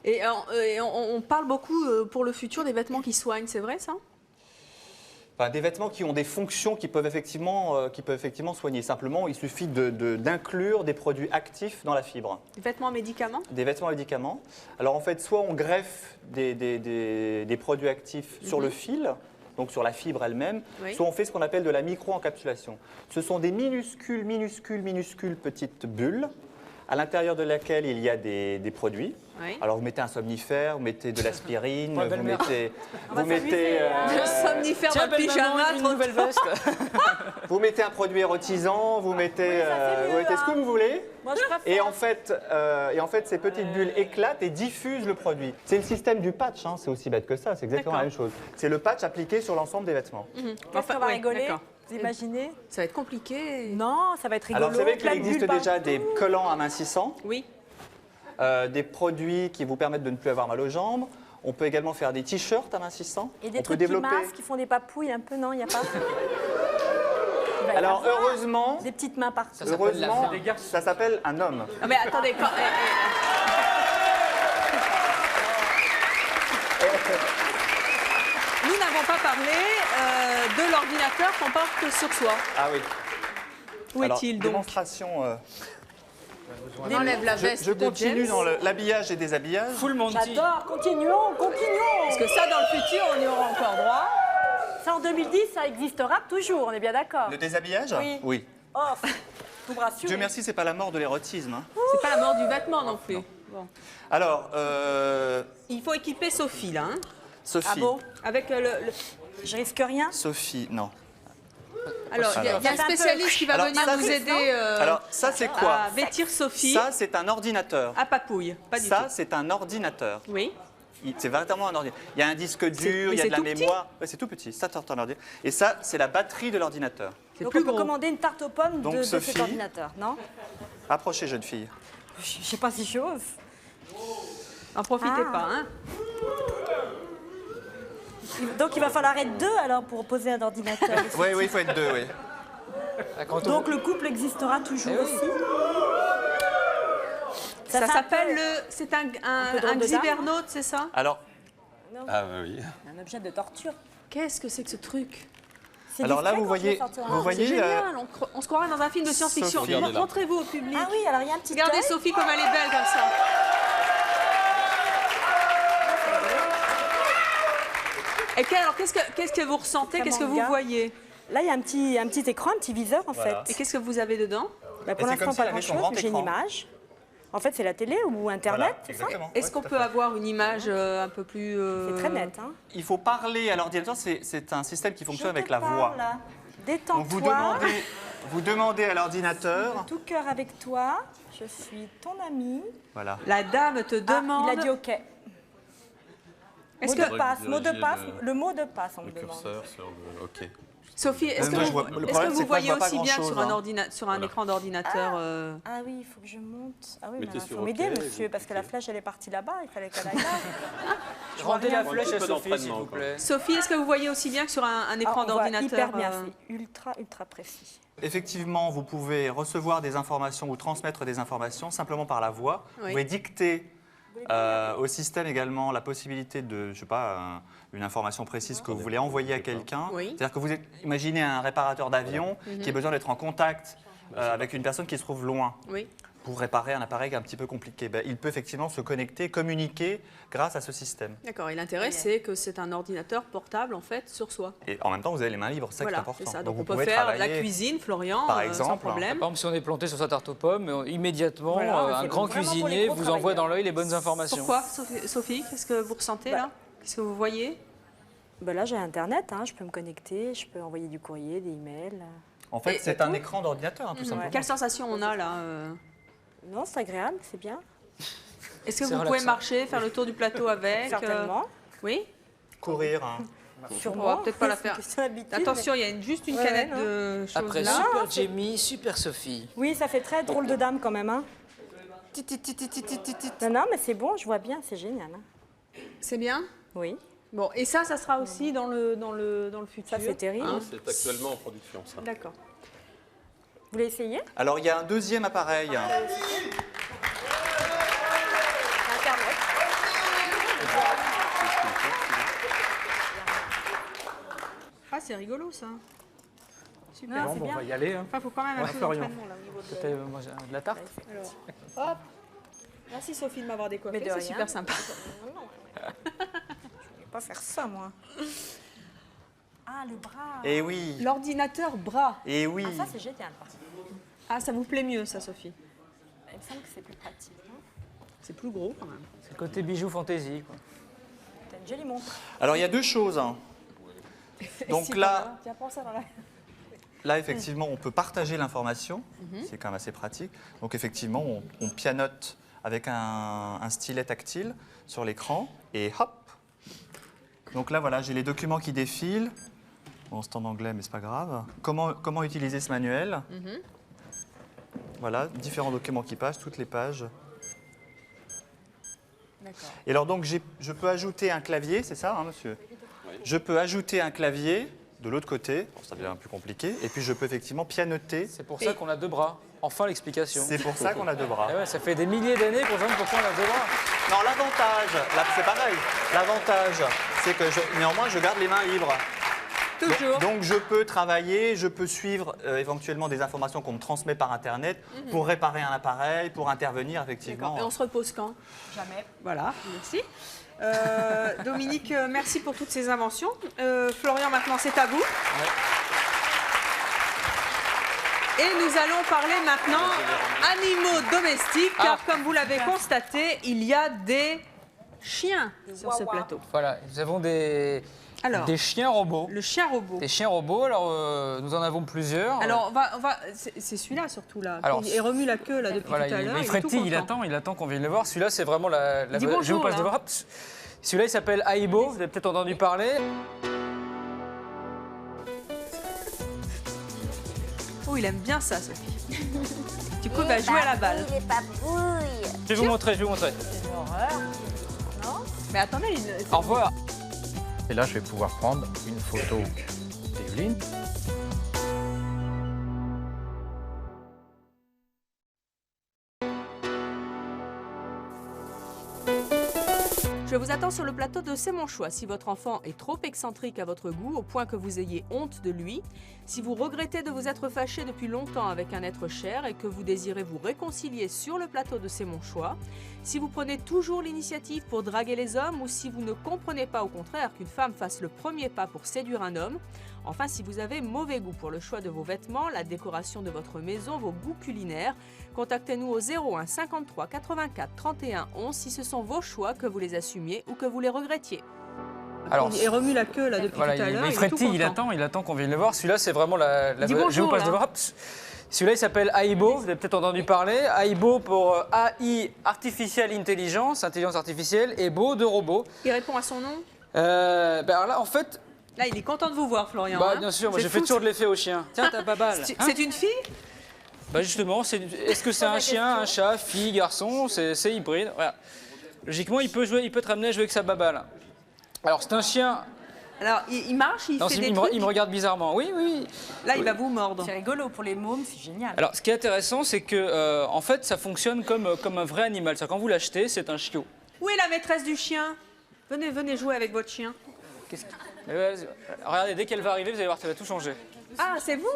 Et on parle beaucoup pour le futur des vêtements qui soignent, c'est vrai ça? Enfin, des vêtements qui ont des fonctions qui peuvent effectivement soigner. Simplement, il suffit d'inclure des produits actifs dans la fibre. Des vêtements médicaments? Des vêtements médicaments. Alors en fait, soit on greffe des produits actifs sur le fil, donc sur la fibre elle-même, soit on fait ce qu'on appelle de la micro-encapsulation. Ce sont des minuscules petites bulles à l'intérieur de laquelle il y a des produits. Oui. Alors vous mettez un somnifère, vous mettez de l'aspirine, vous mettez le somnifère dans le pyjama, une nouvelle veste. Vous mettez un produit érotisant, vous mettez ce que vous voulez. Moi, je préfère. Et en fait, ces petites bulles éclatent et diffusent le produit. C'est le système du patch, hein, c'est aussi bête que ça, c'est exactement la même chose. C'est le patch appliqué sur l'ensemble des vêtements. Qu'est-ce qu'on va rigoler? Vous imaginez? Ça va être compliqué. Non, ça va être rigolo. Alors vous savez qu'il existe déjà des collants amincissants. Oui. Des produits qui vous permettent de ne plus avoir mal aux jambes. On peut également faire des t-shirts amincissants. Et des trucs qui massent, qui font des papouilles un peu, non? Il n'y a pas? Alors heureusement... Des petites mains partout. Heureusement, ça s'appelle un homme. Non mais attendez, nous n'avons pas parlé de l'ordinateur qu'on porte sur soi. Ah oui. Où est-il donc? Démonstration... On enlève la veste je de continue James. dans l'habillage et déshabillage. Full Monty. J'adore, continuons. Parce que ça, dans le futur, on y aura encore droit. Ça, en 2010, ça existera toujours, on est bien d'accord. Le déshabillage? Oui. Oh, vous me rassurez. Dieu merci, c'est pas la mort de l'érotisme. Hein. C'est pas la mort du vêtement non plus. Bon. Alors, il faut équiper Sophie, là. Hein. Sophie. Ah bon? Avec Je risque rien? Sophie, non. Alors, il y a un spécialiste qui va venir nous aider alors, ça, c'est quoi? à vêtir Sophie. Ça, c'est un ordinateur. À papouille, pas du tout. Ça, c'est un ordinateur. Oui. C'est véritablement un ordinateur. Il y a un disque dur, il y a de la mémoire. Ouais, c'est tout petit. Ça, c'est un ordinateur. Et ça, c'est la batterie de l'ordinateur. Donc on peut commander une tarte aux pommes de Sophie, cet ordinateur, non? Approchez, jeune fille. Je ne sais pas si j'ose. N'en profitez pas, hein. Donc il va falloir être deux alors pour poser un ordinateur. Oui, il faut être deux, oui. Donc le couple existera toujours aussi. Ça s'appelle le... C'est un Xibernaute, c'est ça? Alors... Ah oui. Un objet de torture. Qu'est-ce que c'est que ce truc? Alors là, vous voyez... C'est génial, on se croirait dans un film de science-fiction. Montrez-vous au public. Ah oui, alors il y a un petit Regardez Sophie comme elle est belle comme ça. Et alors, qu'est-ce que vous ressentez? Qu'est-ce que vous voyez? Là, il y a un petit écran, un petit viseur en fait. Et qu'est-ce que vous avez dedans? Pour l'instant, pas grand-chose, mais j'ai une image. En fait, c'est la télé ou Internet, c'est ça? Est-ce qu'on peut avoir une image un peu plus... C'est très net. Hein. Il faut parler à l'ordinateur, c'est un système qui fonctionne avec la voix. Détends-toi. Vous demandez à l'ordinateur... De tout cœur avec toi, je suis ton ami. Voilà. La dame te demande... il a dit OK. Mot de passe, le mot de passe, on me demande. Le curseur sur le OK. Sophie, est-ce que vous voyez aussi bien que sur un écran d'ordinateur Ah oui, il faut que je monte. Ah oui, mais il faut m'aider, monsieur, parce que la flèche, elle est partie là-bas, il fallait qu'elle aille là. Rendez la flèche à Sophie, s'il vous plaît. Sophie, est-ce que vous voyez aussi bien que sur un écran d'ordinateur? Hyper bien, c'est ultra précis. Effectivement, vous pouvez recevoir des informations ou transmettre des informations simplement par la voix. Vous pouvez dicter au système également la possibilité de, je sais pas, une information précise que vous voulez envoyer à quelqu'un. C'est-à-dire que vous imaginez un réparateur d'avion qui a besoin d'être en contact avec une personne qui se trouve loin. Pour réparer un appareil un petit peu compliqué. Il peut effectivement se connecter, communiquer grâce à ce système. D'accord, et l'intérêt c'est que c'est un ordinateur portable en fait sur soi. Et en même temps vous avez les mains libres, c'est ça qui est important. Ça. Donc on peut faire la cuisine, Florian, par exemple, sans problème. Par exemple, si on est planté sur sa tarte aux pommes, immédiatement un grand cuisinier vous envoie dans l'œil les bonnes informations. Pourquoi, Sophie? Qu'est-ce que vous ressentez là? Qu'est-ce que vous voyez? Là j'ai Internet, je peux me connecter, je peux envoyer du courrier, des emails. En fait c'est un écran d'ordinateur tout simplement. Quelle sensation on a là Non, c'est agréable, c'est bien. Est-ce que vous pouvez marcher, faire le tour du plateau avec? Certainement. Oui. Courir. On va peut-être pas la faire. Attention, il y a juste une canette de choses après là. Super Jamie, Super Sophie. Oui, ça fait très drôle de dame quand même. Non, mais c'est bon, je vois bien, c'est génial. C'est bien? Oui. Bon, et ça sera aussi dans le futur. Ça, c'est terrible. Ah, c'est actuellement en production, ça. D'accord. Vous voulez essayer? Alors, il y a un deuxième appareil. Internet. Ah, c'est rigolo ça. Super. Non, Bon, c'est on bien. va y aller. Hein. Enfin, faut quand même un peu Florian. d'entraînement là au niveau de... Peut-être manger de la tarte. Alors, hop. Merci Sophie de m'avoir décoiffée, Mais de c'est rien. super sympa. Je ne vais pas faire ça, moi. Ah, le bras. Eh oui. L'ordinateur bras. Eh oui. Ah, ça, c'est génial. Par contre. Ah, ça vous plaît mieux ça, Sophie? Il me semble que c'est plus pratique. Hein. C'est plus gros quand même. C'est le côté bijoux fantaisie, quoi. T'as une jolie montre. Alors, il y a deux choses. Donc Si, là, tiens, prends ça dans la... là, effectivement, on peut partager l'information. C'est quand même assez pratique. Donc, effectivement, on pianote avec un stylet tactile sur l'écran et hop. Donc là, voilà, j'ai les documents qui défilent. Bon, c'est en anglais, mais c'est pas grave. Comment utiliser ce manuel? Voilà, différents documents qui passent, toutes les pages. D'accord. Et alors donc, je peux ajouter un clavier, c'est ça, hein, monsieur? Je peux ajouter un clavier de l'autre côté, bon, ça devient un peu compliqué, et puis je peux effectivement pianoter. C'est pour ça qu'on a deux bras. Enfin l'explication. C'est pour ça qu'on a deux bras. Eh ouais, ça fait des milliers d'années qu'on se demande pourquoi on a deux bras. Non, l'avantage, là c'est pareil, l'avantage, c'est que néanmoins je garde les mains libres. Toujours. Donc je peux travailler, je peux suivre éventuellement des informations qu'on me transmet par Internet pour réparer un appareil, pour intervenir effectivement. D'accord. Et on se repose quand? Jamais. Voilà, merci. Dominique, merci pour toutes ces inventions. Florian, maintenant c'est à vous. Ouais. Et nous allons parler maintenant animaux domestiques, car comme vous l'avez constaté, il y a des chiens sur ce plateau. Voilà, nous avons des chiens robots. Le chien robot. Des chiens robots, alors nous en avons plusieurs. Alors, c'est celui-là surtout là. Alors, il remue la queue là depuis voilà, tout à l'heure. il frétille, il attend qu'on vienne le voir. Celui-là, c'est vraiment la Dis je bonjour, vous passe là. de voir. Hop. Celui-là, il s'appelle Aibo, vous avez peut-être entendu parler. Oh, il aime bien ça, Sophie. Du coup, il va jouer à la balle. Les papouilles. Je vais vous montrer, C'est une horreur. Non? Mais attendez, Au revoir. Et là, je vais pouvoir prendre une photo d'Evelyne. Je vous attends sur le plateau de C'est mon choix. Si votre enfant est trop excentrique à votre goût, au point que vous ayez honte de lui, si vous regrettez de vous être fâché depuis longtemps avec un être cher et que vous désirez vous réconcilier sur le plateau de C'est mon choix, si vous prenez toujours l'initiative pour draguer les hommes ou si vous ne comprenez pas au contraire qu'une femme fasse le premier pas pour séduire un homme, enfin si vous avez mauvais goût pour le choix de vos vêtements, la décoration de votre maison, vos goûts culinaires, contactez-nous au 01 53 84 31 11 si ce sont vos choix, que vous les assumiez ou que vous les regrettiez. Alors, il remue la queue là depuis voilà, tout à l'heure. il frétille, il attend qu'on vienne le voir. Celui-là, c'est vraiment la Dis je bonjour, vous passe là. de voir. Hop. Celui-là, il s'appelle Aibo, vous avez peut-être entendu parler. Aibo pour AI, Artificial Intelligence, intelligence artificielle, et Beau de robot. Il répond à son nom. Alors là, en fait, Là, il est content de vous voir, Florian. bah, hein. bien sûr, moi C'est j'ai fait fou, toujours de l'effet au chien. Tiens, t'as pas balle. C'est Hein c'est une fille? Bah justement, est-ce que c'est un chien, un chat, fille, garçon? C'est hybride. Voilà. Logiquement, il peut te ramener à jouer avec sa baballe. Alors c'est un chien. Alors, il marche, il Non, fait il des me, trucs. il me regarde bizarrement. Oui, oui. Là, il va vous mordre. C'est rigolo pour les mômes, c'est génial. Alors, ce qui est intéressant, c'est que, en fait, ça fonctionne comme un vrai animal. C'est-à-dire, quand vous l'achetez, c'est un chiot. Où est la maîtresse du chien? Venez jouer avec votre chien. Regardez, dès qu'elle va arriver, vous allez voir, ça va tout changer. Ah, c'est vous?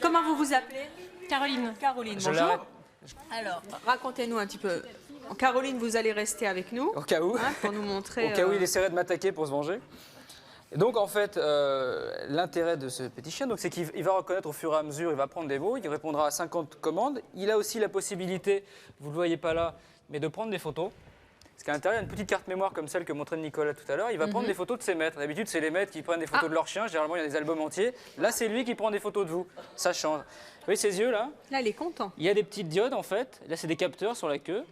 Comment vous vous appelez? Caroline. Caroline, Je bonjour. l'arrête. Alors, racontez-nous un petit peu. Caroline, vous allez rester avec nous. Au cas où. Hein, pour nous montrer. Au cas où il essaierait de m'attaquer pour se venger. Et donc, en fait, l'intérêt de ce petit chien, c'est qu'il va reconnaître au fur et à mesure, il va prendre des mots, il répondra à 50 commandes. Il a aussi la possibilité, vous ne le voyez pas là, mais de prendre des photos. Parce qu'à l'intérieur, il y a une petite carte mémoire comme celle que montrait Nicolas tout à l'heure. Il va prendre des photos de ses maîtres. D'habitude, c'est les maîtres qui prennent des photos de leurs chiens. Généralement, il y a des albums entiers. Là, c'est lui qui prend des photos de vous. Ça change. Vous voyez ses yeux, là? Là, il est content. Il y a des petites diodes, en fait. Là, c'est des capteurs sur la queue.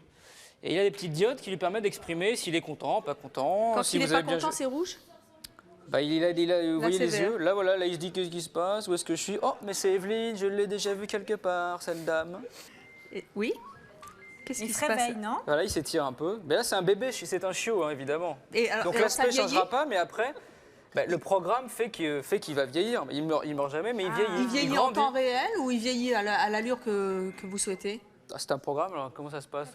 Et il y a des petites diodes qui lui permettent d'exprimer s'il est content, pas content. Quand si il n'est vous pas avez bien content, joué. c'est rouge? Bah, vous voyez c'est les vert. yeux. Là, voilà, là, il se dit qu'est-ce qui se passe, où est-ce que je suis. Oh, mais c'est Evelyne, je l'ai déjà vue quelque part, cette dame. Oui. Qu'est-ce Il qui se se passe? réveille, non? Voilà, il s'étire un peu. Mais là, c'est un bébé, c'est un chiot, hein, évidemment. Et alors- Donc et alors, ça l'aspect ne vieillit? changera pas, mais après, le programme fait qu'il va vieillir. Il meurt jamais, mais il vieillit. Il vieillit en grandit. temps réel ou il vieillit à l'allure que vous souhaitez? Ah, c'est un programme, alors comment ça se passe?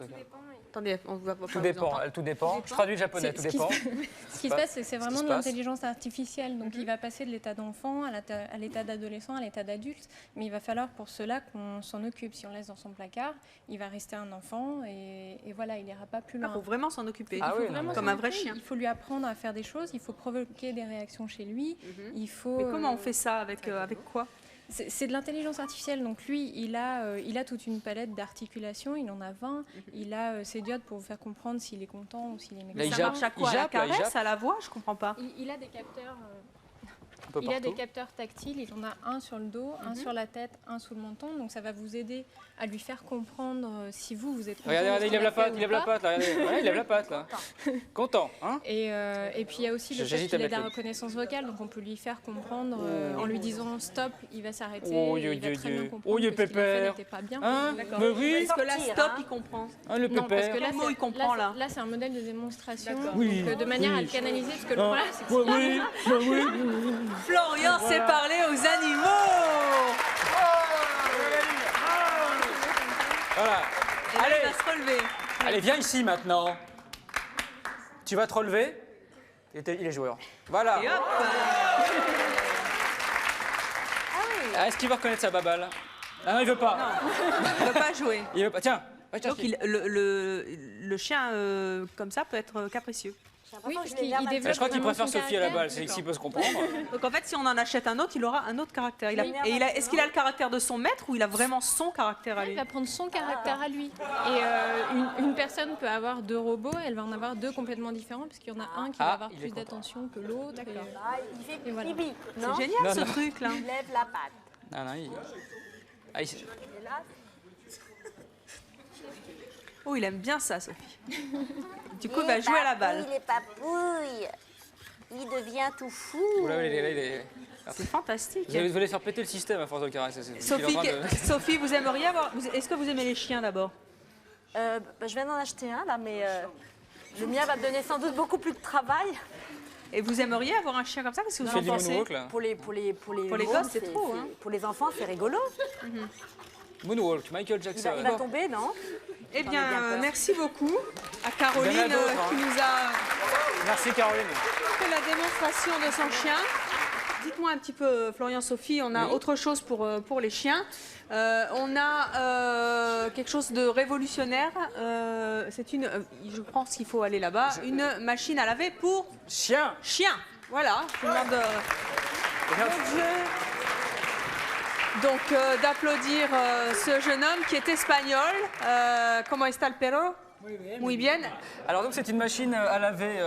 Attendez, on va pas Tout vous dépend, entendre. tout dépend. Je traduis le japonais, tout dépend. Ce qui se passe, c'est que c'est vraiment se de passe l'intelligence artificielle. Donc, il va passer de l'état d'enfant à l'état d'adolescent, à l'état d'adulte. Mais il va falloir pour cela qu'on s'en occupe. Si on le laisse dans son placard, il va rester un enfant et voilà, il n'ira pas plus loin. Il faut vraiment s'en occuper. Ah oui, Vraiment comme s'en un vrai occuper. chien. Il faut lui apprendre à faire des choses, il faut provoquer des réactions chez lui. Il faut, Mais comment on fait ça? Avec quoi? C'est de l'intelligence artificielle, donc lui, il a toute une palette d'articulations, il en a 20, il a ses diodes pour vous faire comprendre s'il est content ou s'il est mécontent. Là, il Ça jappe, marche à il quoi? À la jappe, là, il caresse, jappe. à la voix? Je comprends pas. Il a des capteurs. Un peu Il a partout. des capteurs tactiles, il en a un sur le dos, un sur la tête, un sous le menton, donc ça va vous aider à lui faire comprendre si vous êtes content. Regardez, de ce il lève qu'il la a fait patte, ou il lève la pas. patte, là, regardez. Ouais, il lève la patte, là. Content, hein? Et puis il y a aussi le fait J'hésite à qu'il ait de la mettre le- reconnaissance vocale, donc on peut lui faire comprendre en lui disant stop, il va s'arrêter, Oh, il va très bien comprendre oh, que ce qu'il a fait pépère. n'était pas bien. Hein? D'accord. Mais oui. Parce que là, Sortir, stop, hein. il comprend. Hein, le Non, parce que pépère. là, Quel mot c'est- il comprend, là Là, c'est un modèle de démonstration, D'accord. Oui. donc de manière à le canaliser, parce que le problème, c'est que Oui, oui. Florian s'est parlé aux animaux. Voilà. Et là, Allez. il va se relever. Allez, viens ici maintenant. Tu vas te relever. Il est joueur. Voilà. Et hop. Ah, est-ce qu'il va reconnaître sa baballe? Ah non, il veut pas. Il ne veut pas jouer. Il veut pas. Tiens. va Donc chercher. le chien comme ça peut être capricieux. Oui, parce je qu'il l'ai développe Je crois qu'il vraiment préfère son Sophie à la caractère. balle, c'est ici peut se comprendre. Donc en fait, si on en achète un autre, il aura un autre caractère. Oui. Est-ce qu'il a le caractère de son maître ou il a vraiment son caractère à Il lui? va prendre son caractère à lui. Et une personne peut avoir deux robots, elle va en avoir deux complètement différents, parce qu'il y en a un qui va avoir il est plus content. d'attention que l'autre. Il fait Et voilà. pipi, non? C'est génial Non, ce non. truc là. Il lève la patte. Non, non, Et là, Oh, il aime bien ça, Sophie. Du coup, il va jouer à la balle. Il est papouille. Il devient tout fou. Oula, il est... C'est fantastique. Vous allez faire péter le système à force de caresser. Sophie, Sophie, vous aimeriez avoir... Est-ce que vous aimez les chiens d'abord? Je viens d'en acheter un là, mais le mien va me donner sans doute beaucoup plus de travail. Et vous aimeriez avoir un chien comme ça? Qu'est-ce que vous en du pensez? moonwalk, là. Pour les Pour les mômes, gosses, c'est trop, hein. Pour les enfants, c'est rigolo. Moonwalk, Michael Il Jackson. va tomber, non? Eh J'en ai bien, bien peur. merci beaucoup à Caroline Vous en avez d'autres, hein. qui nous a Merci Caroline. fait la démonstration de son chien. Dites-moi un petit peu, Florian, Sophie, on a autre chose pour les chiens. On a quelque chose de révolutionnaire. C'est une, je pense qu'il faut aller là-bas, une machine à laver pour Chien. chiens. Voilà, je vous demande donc d'applaudir ce jeune homme qui est espagnol. Comment está el perro? Muy bien. Alors donc c'est une machine à laver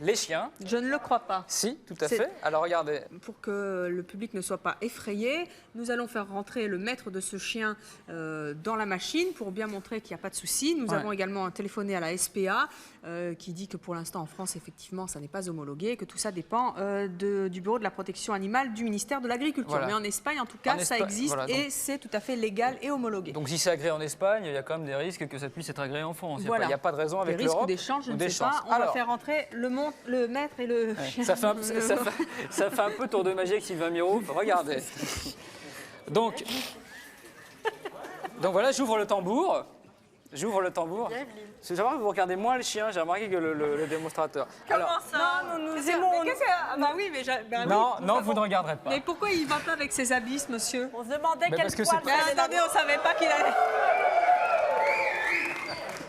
les chiens. Je ne le crois pas. Si, tout à C'est- fait. Alors regardez. Pour que le public ne soit pas effrayé, nous allons faire rentrer le maître de ce chien dans la machine pour bien montrer qu'il n'y a pas de souci. Nous Ouais. avons également téléphoné à la SPA qui dit que pour l'instant en France, effectivement, ça n'est pas homologué, que tout ça dépend du Bureau de la protection animale du ministère de l'Agriculture. Voilà. Mais en Espagne, en tout cas, En ça Espagne, existe voilà, donc- et c'est tout à fait légal et homologué. Donc si c'est agréé en Espagne, il y a quand même des risques que ça puisse être agréé en France. Voilà. Il n'y a pas de raison avec Des risques ou l'Europe. d'échange, je ou ne sais d'échange. pas. On va Alors, faire rentrer le maître et le ouais, chien. ça fait un peu tour de magie avec Sylvain Miro. Regardez. Donc voilà, j'ouvre le tambour. J'ouvre le tambour. C'est vraiment que vous regardez moins le chien, j'ai remarqué que le démonstrateur. Alors, ça? nous aimons. Mais qu'est-ce que... Ah bah oui, mais... non, non, vous ne regarderez pas. Mais pourquoi il va pas avec ses abysses, monsieur? On se demandait Mais quel parce que poil c'est- fallait Attendez, avoir. on savait pas qu'il allait...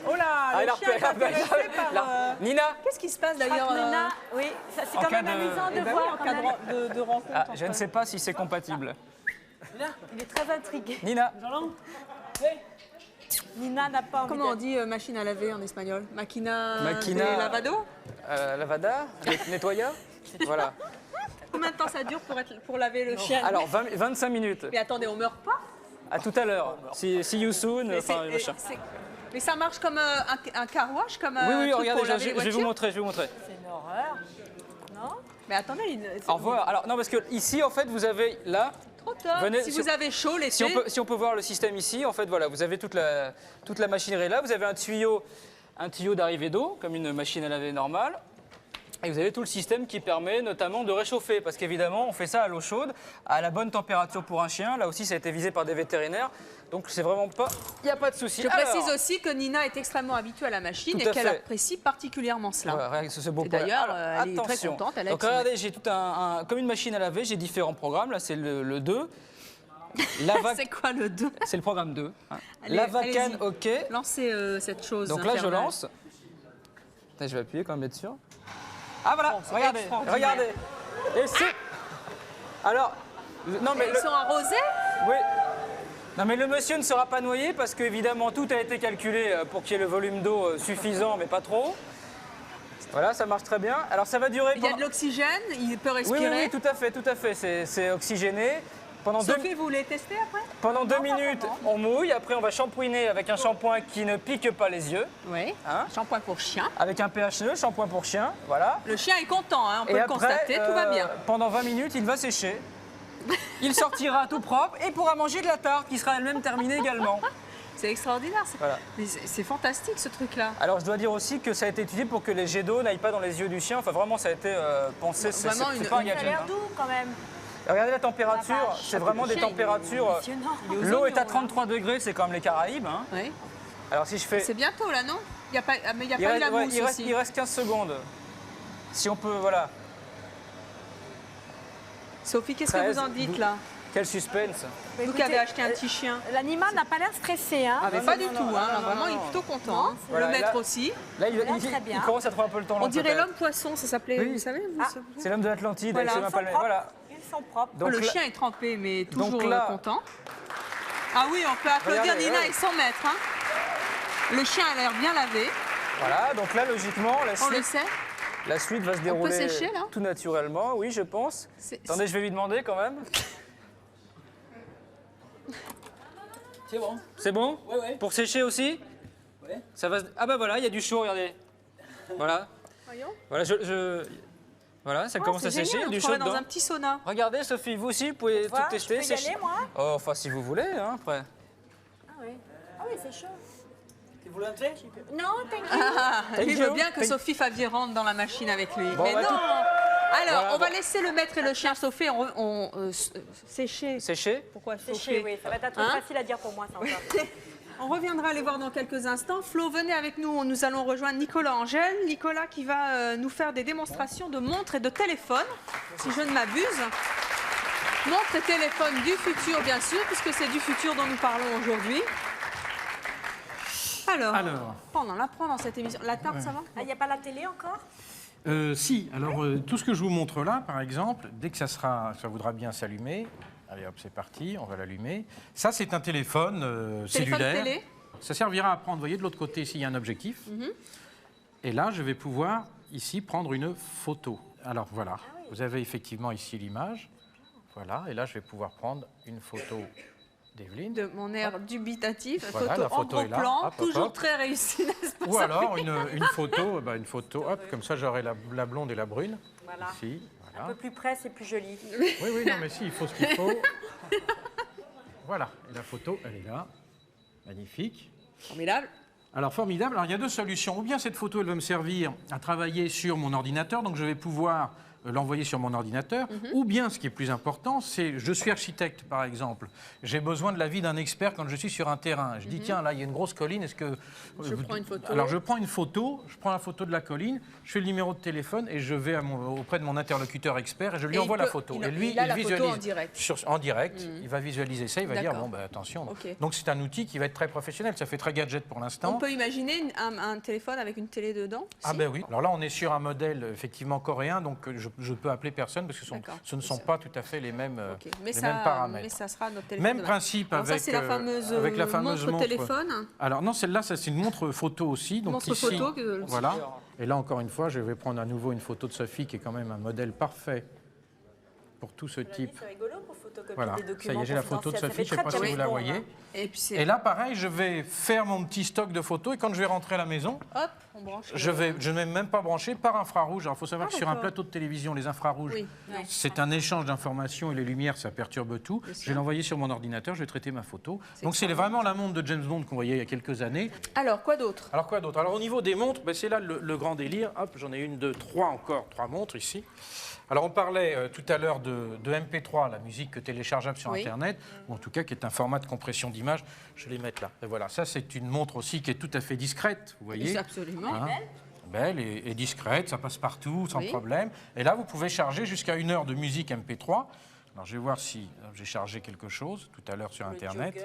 Oh là, Ah, le il a chien est repéré- intéressé par... Là. Nina. Qu'est-ce qui se passe Je crois d'ailleurs que Nina, oui, ça, c'est en quand cas même de- amusant de Eh ben oui, voir. en quand cas même. de rencontre. Ah, je ne sais pas si c'est compatible. Il est très intrigué. Nina. Nina n'a pas envie Comment on d'être- dit machine à laver en espagnol? Maquina Maquina- de lavado? Lavada, nettoya. Voilà. Combien de temps ça dure pour laver le chien? Alors 25 minutes. Mais attendez, on meurt pas? À tout à l'heure. See you soon. Mais, Enfin, c'est- machin. mais ça marche comme un car wash, comme Oui, un oui, truc regardez, pour laver je les vais vous voitures? montrer, je vais vous montrer. C'est une horreur. Non? Mais attendez, Au revoir. Alors, non, parce que ici, en fait, vous avez là, Trop top. Venez, si vous avez chaud l'été. Si on peut voir le système ici, en fait, voilà, vous avez toute la machinerie là. Vous avez un tuyau d'arrivée d'eau, comme une machine à laver normale. Et vous avez tout le système qui permet notamment de réchauffer, parce qu'évidemment, on fait ça à l'eau chaude, à la bonne température pour un chien. Là aussi, ça a été visé par des vétérinaires. Donc, c'est vraiment pas... Il n'y a pas de souci. Je précise aussi que Nina est extrêmement habituée à la machine et qu'elle apprécie particulièrement cela. Voilà, c'est beau. D'ailleurs, elle est très contente. Elle donc, regardez, j'ai tout comme une machine à laver, j'ai différents programmes. Là, c'est le 2. C'est quoi le 2? C'est le programme 2. Hein. Lavacan, OK. Lancez cette chose. Donc là, je lance. Attends, je vais appuyer quand même, être sûr. Ah voilà, regardez. Et c'est... Alors... Non, mais ils sont arrosés? Oui. Non mais le monsieur ne sera pas noyé parce qu'évidemment tout a été calculé pour qu'il y ait le volume d'eau suffisant mais pas trop. Voilà, ça marche très bien. Alors ça va durer... Il y a de l'oxygène, il peut respirer. Oui, tout à fait. C'est oxygéné. Sophie, vous voulez tester après? Pendant 2 minutes, on mouille. Après, on va shampouiner avec un shampoing qui ne pique pas les yeux. Oui, shampoing pour chien. Avec un pH neutre, shampoing pour chien, voilà. Le chien est content, hein, on peut le constater, tout va bien. Pendant 20 minutes, il va sécher. Il sortira tout propre et pourra manger de la tarte qui sera elle-même terminée également. C'est extraordinaire, voilà. C'est fantastique ce truc-là. Alors je dois dire aussi que ça a été étudié pour que les jets d'eau n'aillent pas dans les yeux du chien. Enfin vraiment ça a été pensé, c'est pas un gadget. Ça a l'air doux quand même. Regardez la température, c'est vraiment des températures... L'eau est à 33 degrés, c'est comme les Caraïbes. Hein. Oui. Alors si je fais... C'est bientôt là, non? Mais il n'y a pas eu la mousse aussi. Il reste 15 secondes. Si on peut, voilà. Sophie, qu'est-ce que vous en dites là? Quel suspense. Vous qui avez acheté un petit chien. L'animal n'a pas l'air stressé. Hein. Pas du tout, vraiment il est plutôt content. Voilà, le maître aussi. Là, il commence à trouver un peu le temps. On dirait l'homme poisson, ça s'appelait, vous savez? C'est l'homme de l'Atlantide, voilà. avec ses mains palmées. Voilà. Ils sont propres. Donc, le chien est trempé, mais toujours content. Ah oui, on peut applaudir Nina et son maître. Hein. Le chien a l'air bien lavé. Voilà, donc là, logiquement, on le sait. La suite va se dérouler sécher, là tout naturellement, oui, je pense. Attendez, je vais lui demander quand même. C'est bon. C'est bon? Oui, oui. Pour sécher aussi? Oui. Ça va. Ah bah voilà, il y a du chaud, regardez. Voilà. Voyons. Voilà, voilà, ça commence à sécher, il y a du chaud dedans. Dans un petit sauna. Regardez, Sophie, vous aussi, vous pouvez tout tester. Je peux y aller, moi? Oh, enfin, si vous voulez, hein, après. Ah oui. Ah oui, c'est chaud. Tu voulais entrer? Non, thank you. Il veut bien que Sophie Favier rentre dans la machine avec lui. Bon, mais bah, non. Alors, voilà, on va laisser le maître et le chien Sophie sécher. Sécher? Pourquoi sécher? Oui, ça va être trop facile à dire pour moi, ça encore. On reviendra les voir dans quelques instants. Flo, venez avec nous. Nous allons rejoindre Nicolas Angèle. Nicolas qui va nous faire des démonstrations de montres et de téléphones, si je ne m'abuse. Montres et téléphones du futur, bien sûr, puisque c'est du futur dont nous parlons aujourd'hui. Alors, on en apprend dans cette émission. La tarte, ça va? Il n'y a pas la télé encore? Si, alors tout ce que je vous montre là, par exemple, dès que ça voudra bien s'allumer, allez hop, c'est parti, on va l'allumer. Ça, c'est un téléphone cellulaire. Télé. Ça servira à prendre, vous voyez, de l'autre côté, ici, il y a un objectif. Et là, je vais pouvoir, ici, prendre une photo. Alors, voilà, vous avez effectivement ici l'image. Voilà, et là, je vais pouvoir prendre une photo d'Evelyne. De mon air dubitatif, voilà, la photo en est là. plan, Hop, toujours hop. très réussi, n'est-ce pas? Ou alors une photo, hop, comme ça j'aurai la blonde et la brune. Voilà. Ici, voilà. Un peu plus près, c'est plus joli. Oui, non, mais si, il faut ce qu'il faut. Voilà, et la photo, elle est là. Magnifique. Formidable. Alors, formidable. Alors, il y a deux solutions. Ou bien cette photo, elle va me servir à travailler sur mon ordinateur, donc je vais pouvoir l'envoyer sur mon ordinateur, ou bien, ce qui est plus important, c'est, je suis architecte, par exemple, j'ai besoin de l'avis d'un expert quand je suis sur un terrain. Je dis, tiens, là, il y a une grosse colline, est-ce que... Je prends une photo. Alors, je prends une photo, je prends la photo de la colline, je fais le numéro de téléphone et je vais auprès de mon interlocuteur expert et je lui envoie la photo. Et lui, il visualise en direct. En direct, il va visualiser ça, il va dire, bon, bah, attention. Okay. Donc, c'est un outil qui va être très professionnel, ça fait très gadget pour l'instant. On peut imaginer un téléphone avec une télé dedans? Ah ben oui. Alors là, on est sur un modèle effectivement coréen, donc je peux appeler personne parce que ce ne sont pas tout à fait les mêmes, mêmes paramètres. Mais ça sera notre téléphone. Même principe alors avec, ça, c'est la fameuse, avec la fameuse montre téléphone. Alors non, celle-là, c'est une montre photo aussi. Donc montre ici, photo. Voilà. Et là, encore une fois, je vais prendre à nouveau une photo de Sophie qui est quand même un modèle parfait pour tout ce type. C'est rigolo pour photo. photocopie Voilà, des ça y documents est, j'ai la photo de Sophie, je ne sais pas si vous la voyez. Et là, pareil, je vais faire mon petit stock de photos et quand je vais rentrer à la maison, hop, on branche. je ne vais même pas brancher par infrarouge. Alors, il faut savoir que sur un plateau de télévision, les infrarouges, c'est un échange d'informations et les lumières, ça perturbe tout. Je vais l'envoyer sur mon ordinateur, je vais traiter ma photo. Donc, c'est vraiment la montre de James Bond qu'on voyait il y a quelques années. Alors, quoi d'autre? Alors, au niveau des montres, c'est là le grand délire. Hop, j'en ai une, deux, trois montres ici. Alors, on parlait tout à l'heure de MP3, la musique téléchargeable sur Internet, ou en tout cas qui est un format de compression d'image. Je vais les mettre là. Et voilà, ça, c'est une montre aussi qui est tout à fait discrète, vous voyez. Absolument. Hein, belle et discrète, ça passe partout, sans problème. Et là, vous pouvez charger jusqu'à 1 heure de musique MP3. Alors, je vais voir si j'ai chargé quelque chose tout à l'heure sur Internet.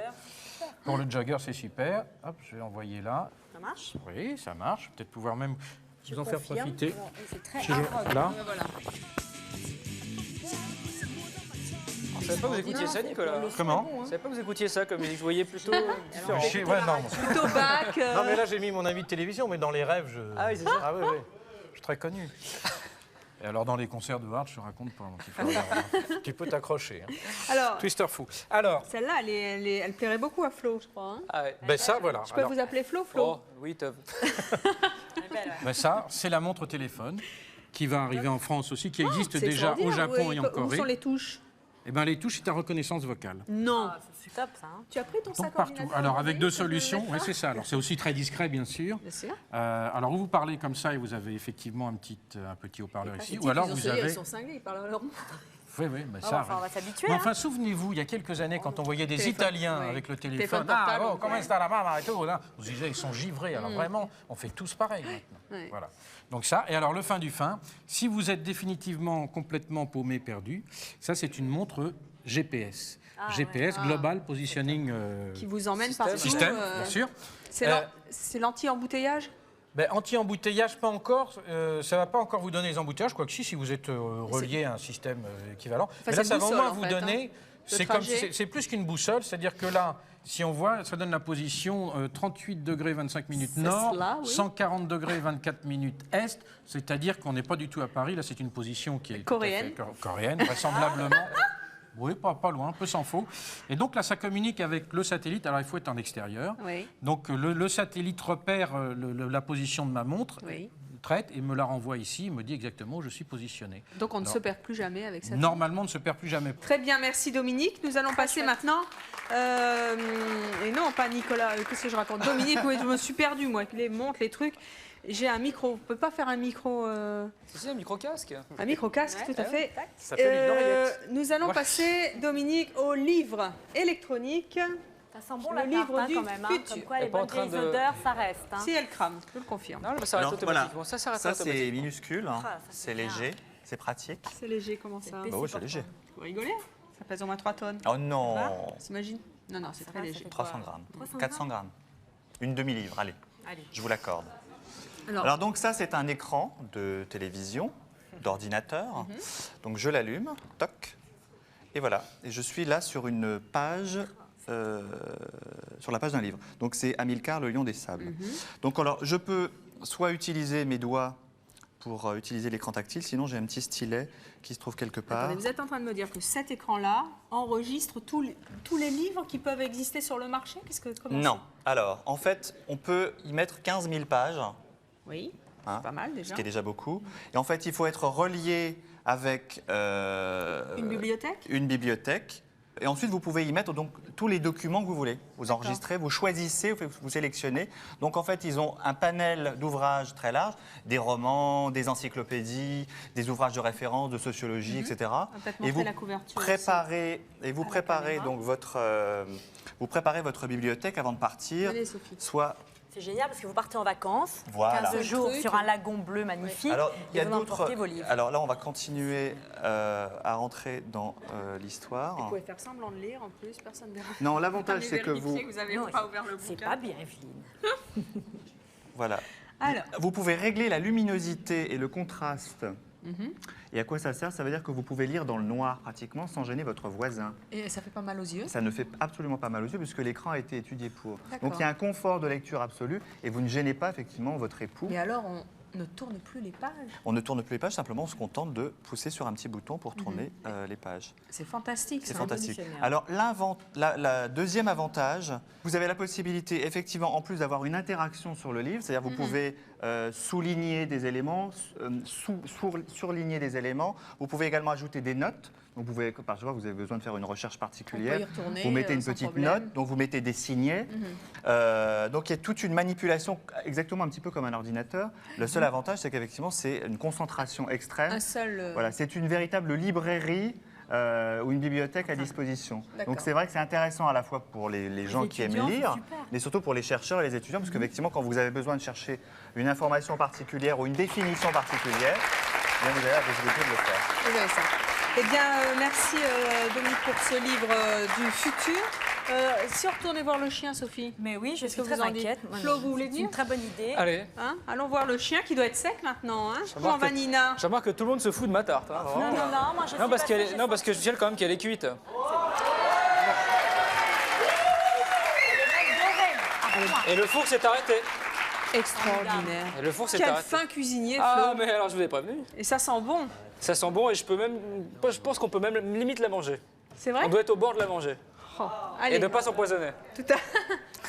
Pour le jogger, c'est super. Hop, je vais envoyer là. Ça marche? Oui, ça marche. Peut-être pouvoir même vous en faire profiter. C'est très là. Je savais pas que vous écoutiez ça, Nicolas. Comment? Je savais pas que vous écoutiez ça comme musique. Je voyais plutôt différent. Plutôt bac. Non, mais là, j'ai mis mon ami de télévision, mais dans les rêves, je... Ah oui, c'est ça. Ah oui, oui. Je suis très connu. Et alors, dans les concerts de Hard, je te raconte pas. Tu peux t'accrocher. Hein. Alors, Twister fou. Alors, celle-là, elle plairait beaucoup à Flo, je crois. Hein. Ah ouais. Ben ça, voilà. Je peux vous appeler Flo, Flo? Oh, oui, Tov. Ben ça, c'est la montre téléphone qui va arriver en France aussi, qui existe déjà au Japon et en Corée. Où sont les touches? Eh ben, les touches, c'est à reconnaissance vocale. Non. C'est top, ça. Hein. Tu as pris ton sac Donc partout. ordinateur? Alors avec deux solutions, oui c'est ça. Alors c'est aussi très discret bien sûr. Bien sûr. Alors vous parlez comme ça et vous avez effectivement un petit haut-parleur ici, ou alors vous avez. Ils sont cinglés, ils parlent leur montre. Oui, oui, mais ça. On va s'habituer. Mais enfin, souvenez-vous, il y a quelques années, quand on voyait des Italiens avec le téléphone, comment est-ce la maman et tout, là, on se disait ils sont givrés. Alors vraiment, on fait tous pareil maintenant. Voilà. Donc ça. Et alors le fin du fin, si vous êtes définitivement complètement paumé, perdu, ça c'est une montre GPS. GPS, Global Positioning qui vous emmène partout. Système, bien sûr. C'est l'anti-embouteillage? Ben, anti-embouteillage, pas encore. Ça ne va pas encore vous donner les embouteillages, quoique si vous êtes relié à un système équivalent. Enfin, mais là, ça va au moins en vous fait, donner. C'est plus qu'une boussole, c'est-à-dire que là, si on voit, ça donne la position 38 degrés 25 minutes nord, 140 degrés 24 minutes est, c'est-à-dire qu'on n'est pas du tout à Paris. Là, c'est une position qui est coréenne, vraisemblablement. Oui, pas loin, peu s'en faut. Et donc là, ça communique avec le satellite. Alors, il faut être en extérieur. Oui. Donc, le satellite repère la position de ma montre, traite et me la renvoie ici. Il me dit exactement où je suis positionné. Donc, on ne se perd plus jamais avec ça. Normalement, on ne se perd plus jamais. Très bien, merci Dominique. Nous allons passer maintenant... et non, pas Nicolas. Qu'est-ce que je raconte? Dominique, oui, je me suis perdue, moi, avec les montres, les trucs. J'ai un micro. On ne peut pas faire un micro... C'est un micro-casque. Un micro-casque, tout à fait. Ça s'appelle une oreillette. Nous allons passer, Dominique, au livre électronique. Ça sent bon le la livre tarte, du quand même. futur. Comme quoi, les bonnes vieilles odeurs, ça reste. Hein. Si elle crame, je le confirme. Non, mais ça reste automatiquement. Ça c'est minuscule, hein. C'est léger, c'est pratique. C'est léger, comment ça? Bah oui, c'est léger. Vous rigolez? Ça pèse au moins 3 tonnes. Oh non. T'imagines? Non, c'est très léger. 300 grammes. 400 grammes. Une demi-livre, allez. Je vous l'accorde. Alors donc ça, c'est un écran de télévision, d'ordinateur. Donc je l'allume, toc, et voilà. Et je suis là sur une page, sur la page d'un livre. Donc c'est Amilcar, le lion des sables. Donc alors, je peux soit utiliser mes doigts pour utiliser l'écran tactile, sinon j'ai un petit stylet qui se trouve quelque part. Attendez, vous êtes en train de me dire que cet écran-là enregistre tous les livres qui peuvent exister sur le marché? Non. Alors, en fait, on peut y mettre 15 000 pages. Oui, c'est pas mal déjà. Ce qui est déjà beaucoup. Et en fait, il faut être relié avec... une bibliothèque? Une bibliothèque. Et ensuite, vous pouvez y mettre donc, tous les documents que vous voulez. Vous enregistrez, vous choisissez, vous sélectionnez. Donc, en fait, ils ont un panel d'ouvrages très large, des romans, des encyclopédies, des ouvrages de référence, de sociologie, etc. Et vous préparez donc vous préparez votre bibliothèque avant de partir. Allez, Sophie. Soit c'est génial parce que vous partez en vacances, voilà. 15 jours sur un lagon bleu magnifique. Alors, il y a vous emportez vos livres. Alors là, on va continuer à rentrer dans l'histoire. Vous pouvez faire semblant de lire en plus, personne ne verra. Non, l'avantage c'est que vous n'avez pas ouvert le bouquin. C'est pas bien, Evelyne. Voilà. Alors. Vous pouvez régler la luminosité et le contraste. Et à quoi ça sert? Ça veut dire que vous pouvez lire dans le noir pratiquement sans gêner votre voisin. Et ça fait pas mal aux yeux? Ça ne fait absolument pas mal aux yeux puisque l'écran a été étudié pour. Donc il y a un confort de lecture absolu et vous ne gênez pas effectivement votre époux. Mais alors, ne tourne plus les pages. On ne tourne plus les pages, simplement on se contente de pousser sur un petit bouton pour tourner les pages. C'est fantastique. C'est fantastique. Alors la deuxième avantage, vous avez la possibilité effectivement en plus d'avoir une interaction sur le livre, c'est-à-dire vous pouvez souligner des éléments, surligner des éléments, vous pouvez également ajouter des notes. Donc vous pouvez, par exemple, vous avez besoin de faire une recherche particulière, vous mettez une petite note, donc vous mettez des signets. Donc il y a toute une manipulation, exactement un petit peu comme un ordinateur. Le seul avantage, c'est qu'effectivement, c'est une concentration extrême. Voilà, c'est une véritable librairie ou une bibliothèque à disposition. Donc c'est vrai que c'est intéressant à la fois pour les gens qui aiment lire, mais surtout pour les chercheurs et les étudiants, parce qu'effectivement, quand vous avez besoin de chercher une information particulière ou une définition particulière, bien, vous avez la possibilité de le faire. Vous avez ça. Eh bien, merci Dominique pour ce livre du futur. Si on retournait voir le chien, Sophie. Mais oui, je suis très inquiète. Flo, vous voulez dire? C'est une très bonne idée. Allez. Hein, allons voir le chien qui doit être sec maintenant. Hein. Comment va Nina? Je remarque que tout le monde se fout de ma tarte. Hein, non, moi je sais pas. Parce que je sais quand même qu'elle est cuite. Et le four s'est arrêté. Extraordinaire. Et le four s'est Quel arrêté. fin cuisinier, Flo. Ah, mais alors je vous ai prévenu. Et ça sent bon. Ça sent bon et je pense qu'on peut même limite la manger. C'est vrai? On doit être au bord de la manger. Oh, allez. Et ne pas s'empoisonner. Tout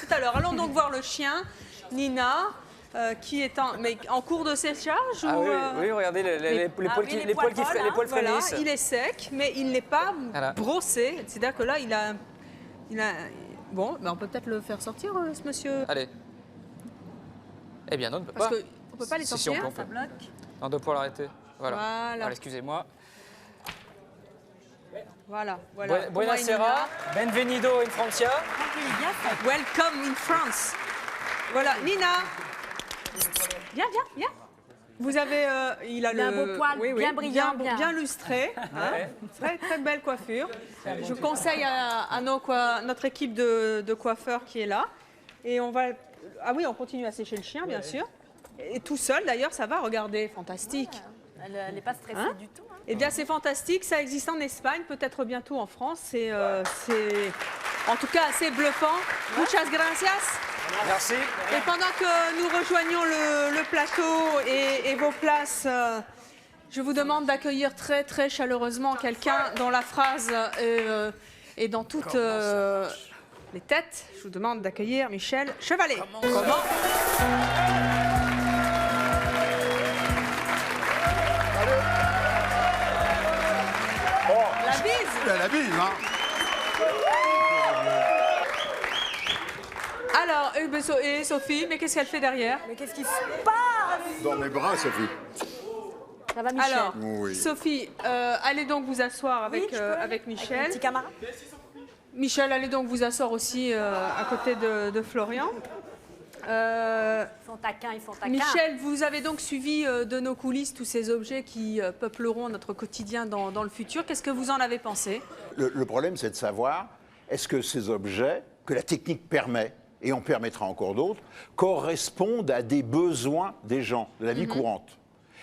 à l'heure. Allons donc voir le chien, Nina, qui est en cours de séchage. Ah ou, oui, regardez les poils qui frémissent. Il est sec, mais il n'est pas brossé. C'est-à-dire que là, il a... Bon, ben on peut peut-être le faire sortir, ce monsieur. Allez. Eh bien non, on ne peut pas. Parce qu'on ne peut pas les sortir, ça bloque. On doit pouvoir l'arrêter. Voilà. Alors, excusez-moi. Voilà. Buonasera, benvenido in Francia. Welcome in France. Voilà, Nina. Viens. Vous avez, il a un beau poil, bien brillant, bien lustré. Hein, très belle coiffure. Je conseille à notre équipe de coiffeurs qui est là. Et on va... Ah oui, on continue à sécher le chien, bien sûr. Et tout seul, d'ailleurs, ça va, regardez, fantastique. Elle n'est pas stressée du tout. Hein. Eh bien, c'est fantastique. Ça existe en Espagne, peut-être bientôt en France. C'est en tout cas assez bluffant. Muchas gracias. Merci. Et pendant que nous rejoignons le plateau et vos places, je vous demande d'accueillir très chaleureusement quelqu'un dont la phrase est dans toutes les têtes. Je vous demande d'accueillir Michel Chevalet. Comment La bise. La bise, hein. Alors, et Sophie, mais qu'est-ce qu'elle fait derrière? Mais qu'est-ce qui se passe? Dans mes bras, Sophie. Ça va, Michel? Alors, oui. Sophie, allez donc vous asseoir avec Michel. Avec mon petit camarade. Michel, allez donc vous asseoir aussi à côté de Florian. Ils sont taquins. Michel, vous avez donc suivi de nos coulisses tous ces objets qui peupleront notre quotidien dans le futur. Qu'est-ce que vous en avez pensé? Le problème, c'est de savoir, est-ce que ces objets, que la technique permet, et en permettra encore d'autres, correspondent à des besoins des gens, de la vie courante.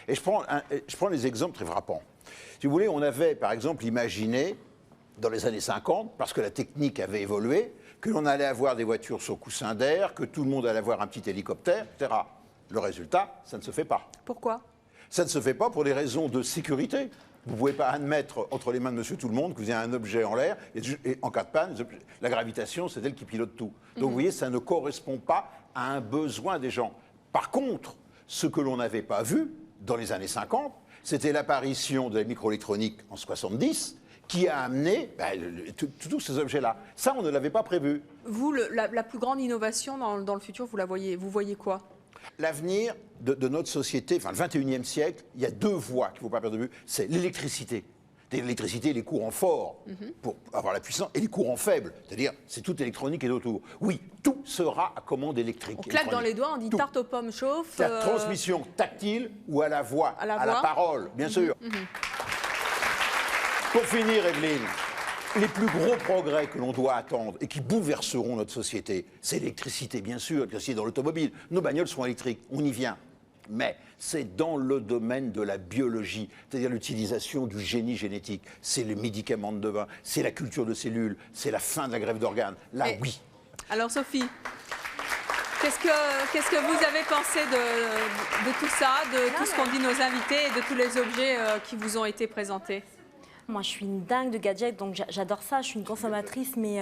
Et je prends des exemples très frappants. Si vous voulez, on avait, par exemple, imaginé, dans les années 50, parce que la technique avait évolué, que l'on allait avoir des voitures sur coussin d'air, que tout le monde allait avoir un petit hélicoptère, etc. Le résultat, ça ne se fait pas. Pourquoi? Ça ne se fait pas pour des raisons de sécurité. Vous ne pouvez pas admettre entre les mains de monsieur tout le monde que vous ayez un objet en l'air et en cas de panne, la gravitation, c'est elle qui pilote tout. Donc vous voyez, ça ne correspond pas à un besoin des gens. Par contre, ce que l'on n'avait pas vu dans les années 50, c'était l'apparition de la microélectronique en 70, qui a amené tous ces objets-là. Ça, on ne l'avait pas prévu. Vous, la plus grande innovation dans le futur, vous voyez quoi? L'avenir de notre société, enfin le 21e siècle, il y a deux voies qu'il ne faut pas perdre de vue. C'est l'électricité. L'électricité, les courants forts pour avoir la puissance, et les courants faibles, c'est-à-dire c'est toute électronique et autour. Oui, tout sera à commande électrique. On claque dans les doigts, on dit tarte aux pommes chauffe. La transmission tactile ou à la voix, à la parole, bien sûr. Pour finir, Evelyne, les plus gros progrès que l'on doit attendre et qui bouleverseront notre société, c'est l'électricité, bien sûr, l'électricité dans l'automobile. Nos bagnoles sont électriques, on y vient. Mais c'est dans le domaine de la biologie, c'est-à-dire l'utilisation du génie génétique. C'est les médicaments de demain, c'est la culture de cellules, c'est la fin de la greffe d'organes. Là, oui. Alors, Sophie, Qu'est-ce que vous avez pensé de tout ça, de tout ce qu'ont dit nos invités et de tous les objets qui vous ont été présentés? Moi, je suis une dingue de gadgets, donc j'adore ça. Je suis une consommatrice, mais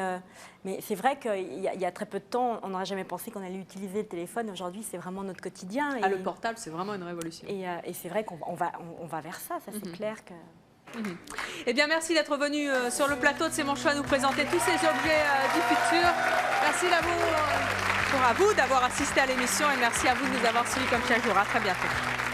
c'est vrai qu'il y a très peu de temps, on n'aurait jamais pensé qu'on allait utiliser le téléphone. Aujourd'hui, c'est vraiment notre quotidien. Ah, le portable, c'est vraiment une révolution. Et c'est vrai qu'on va vers ça, c'est clair que... Eh bien, merci d'être venu sur le plateau de C'est mon choix nous présenter tous ces objets du futur. Merci à vous d'avoir assisté à l'émission et merci à vous de nous avoir suivis comme chaque jour. À très bientôt.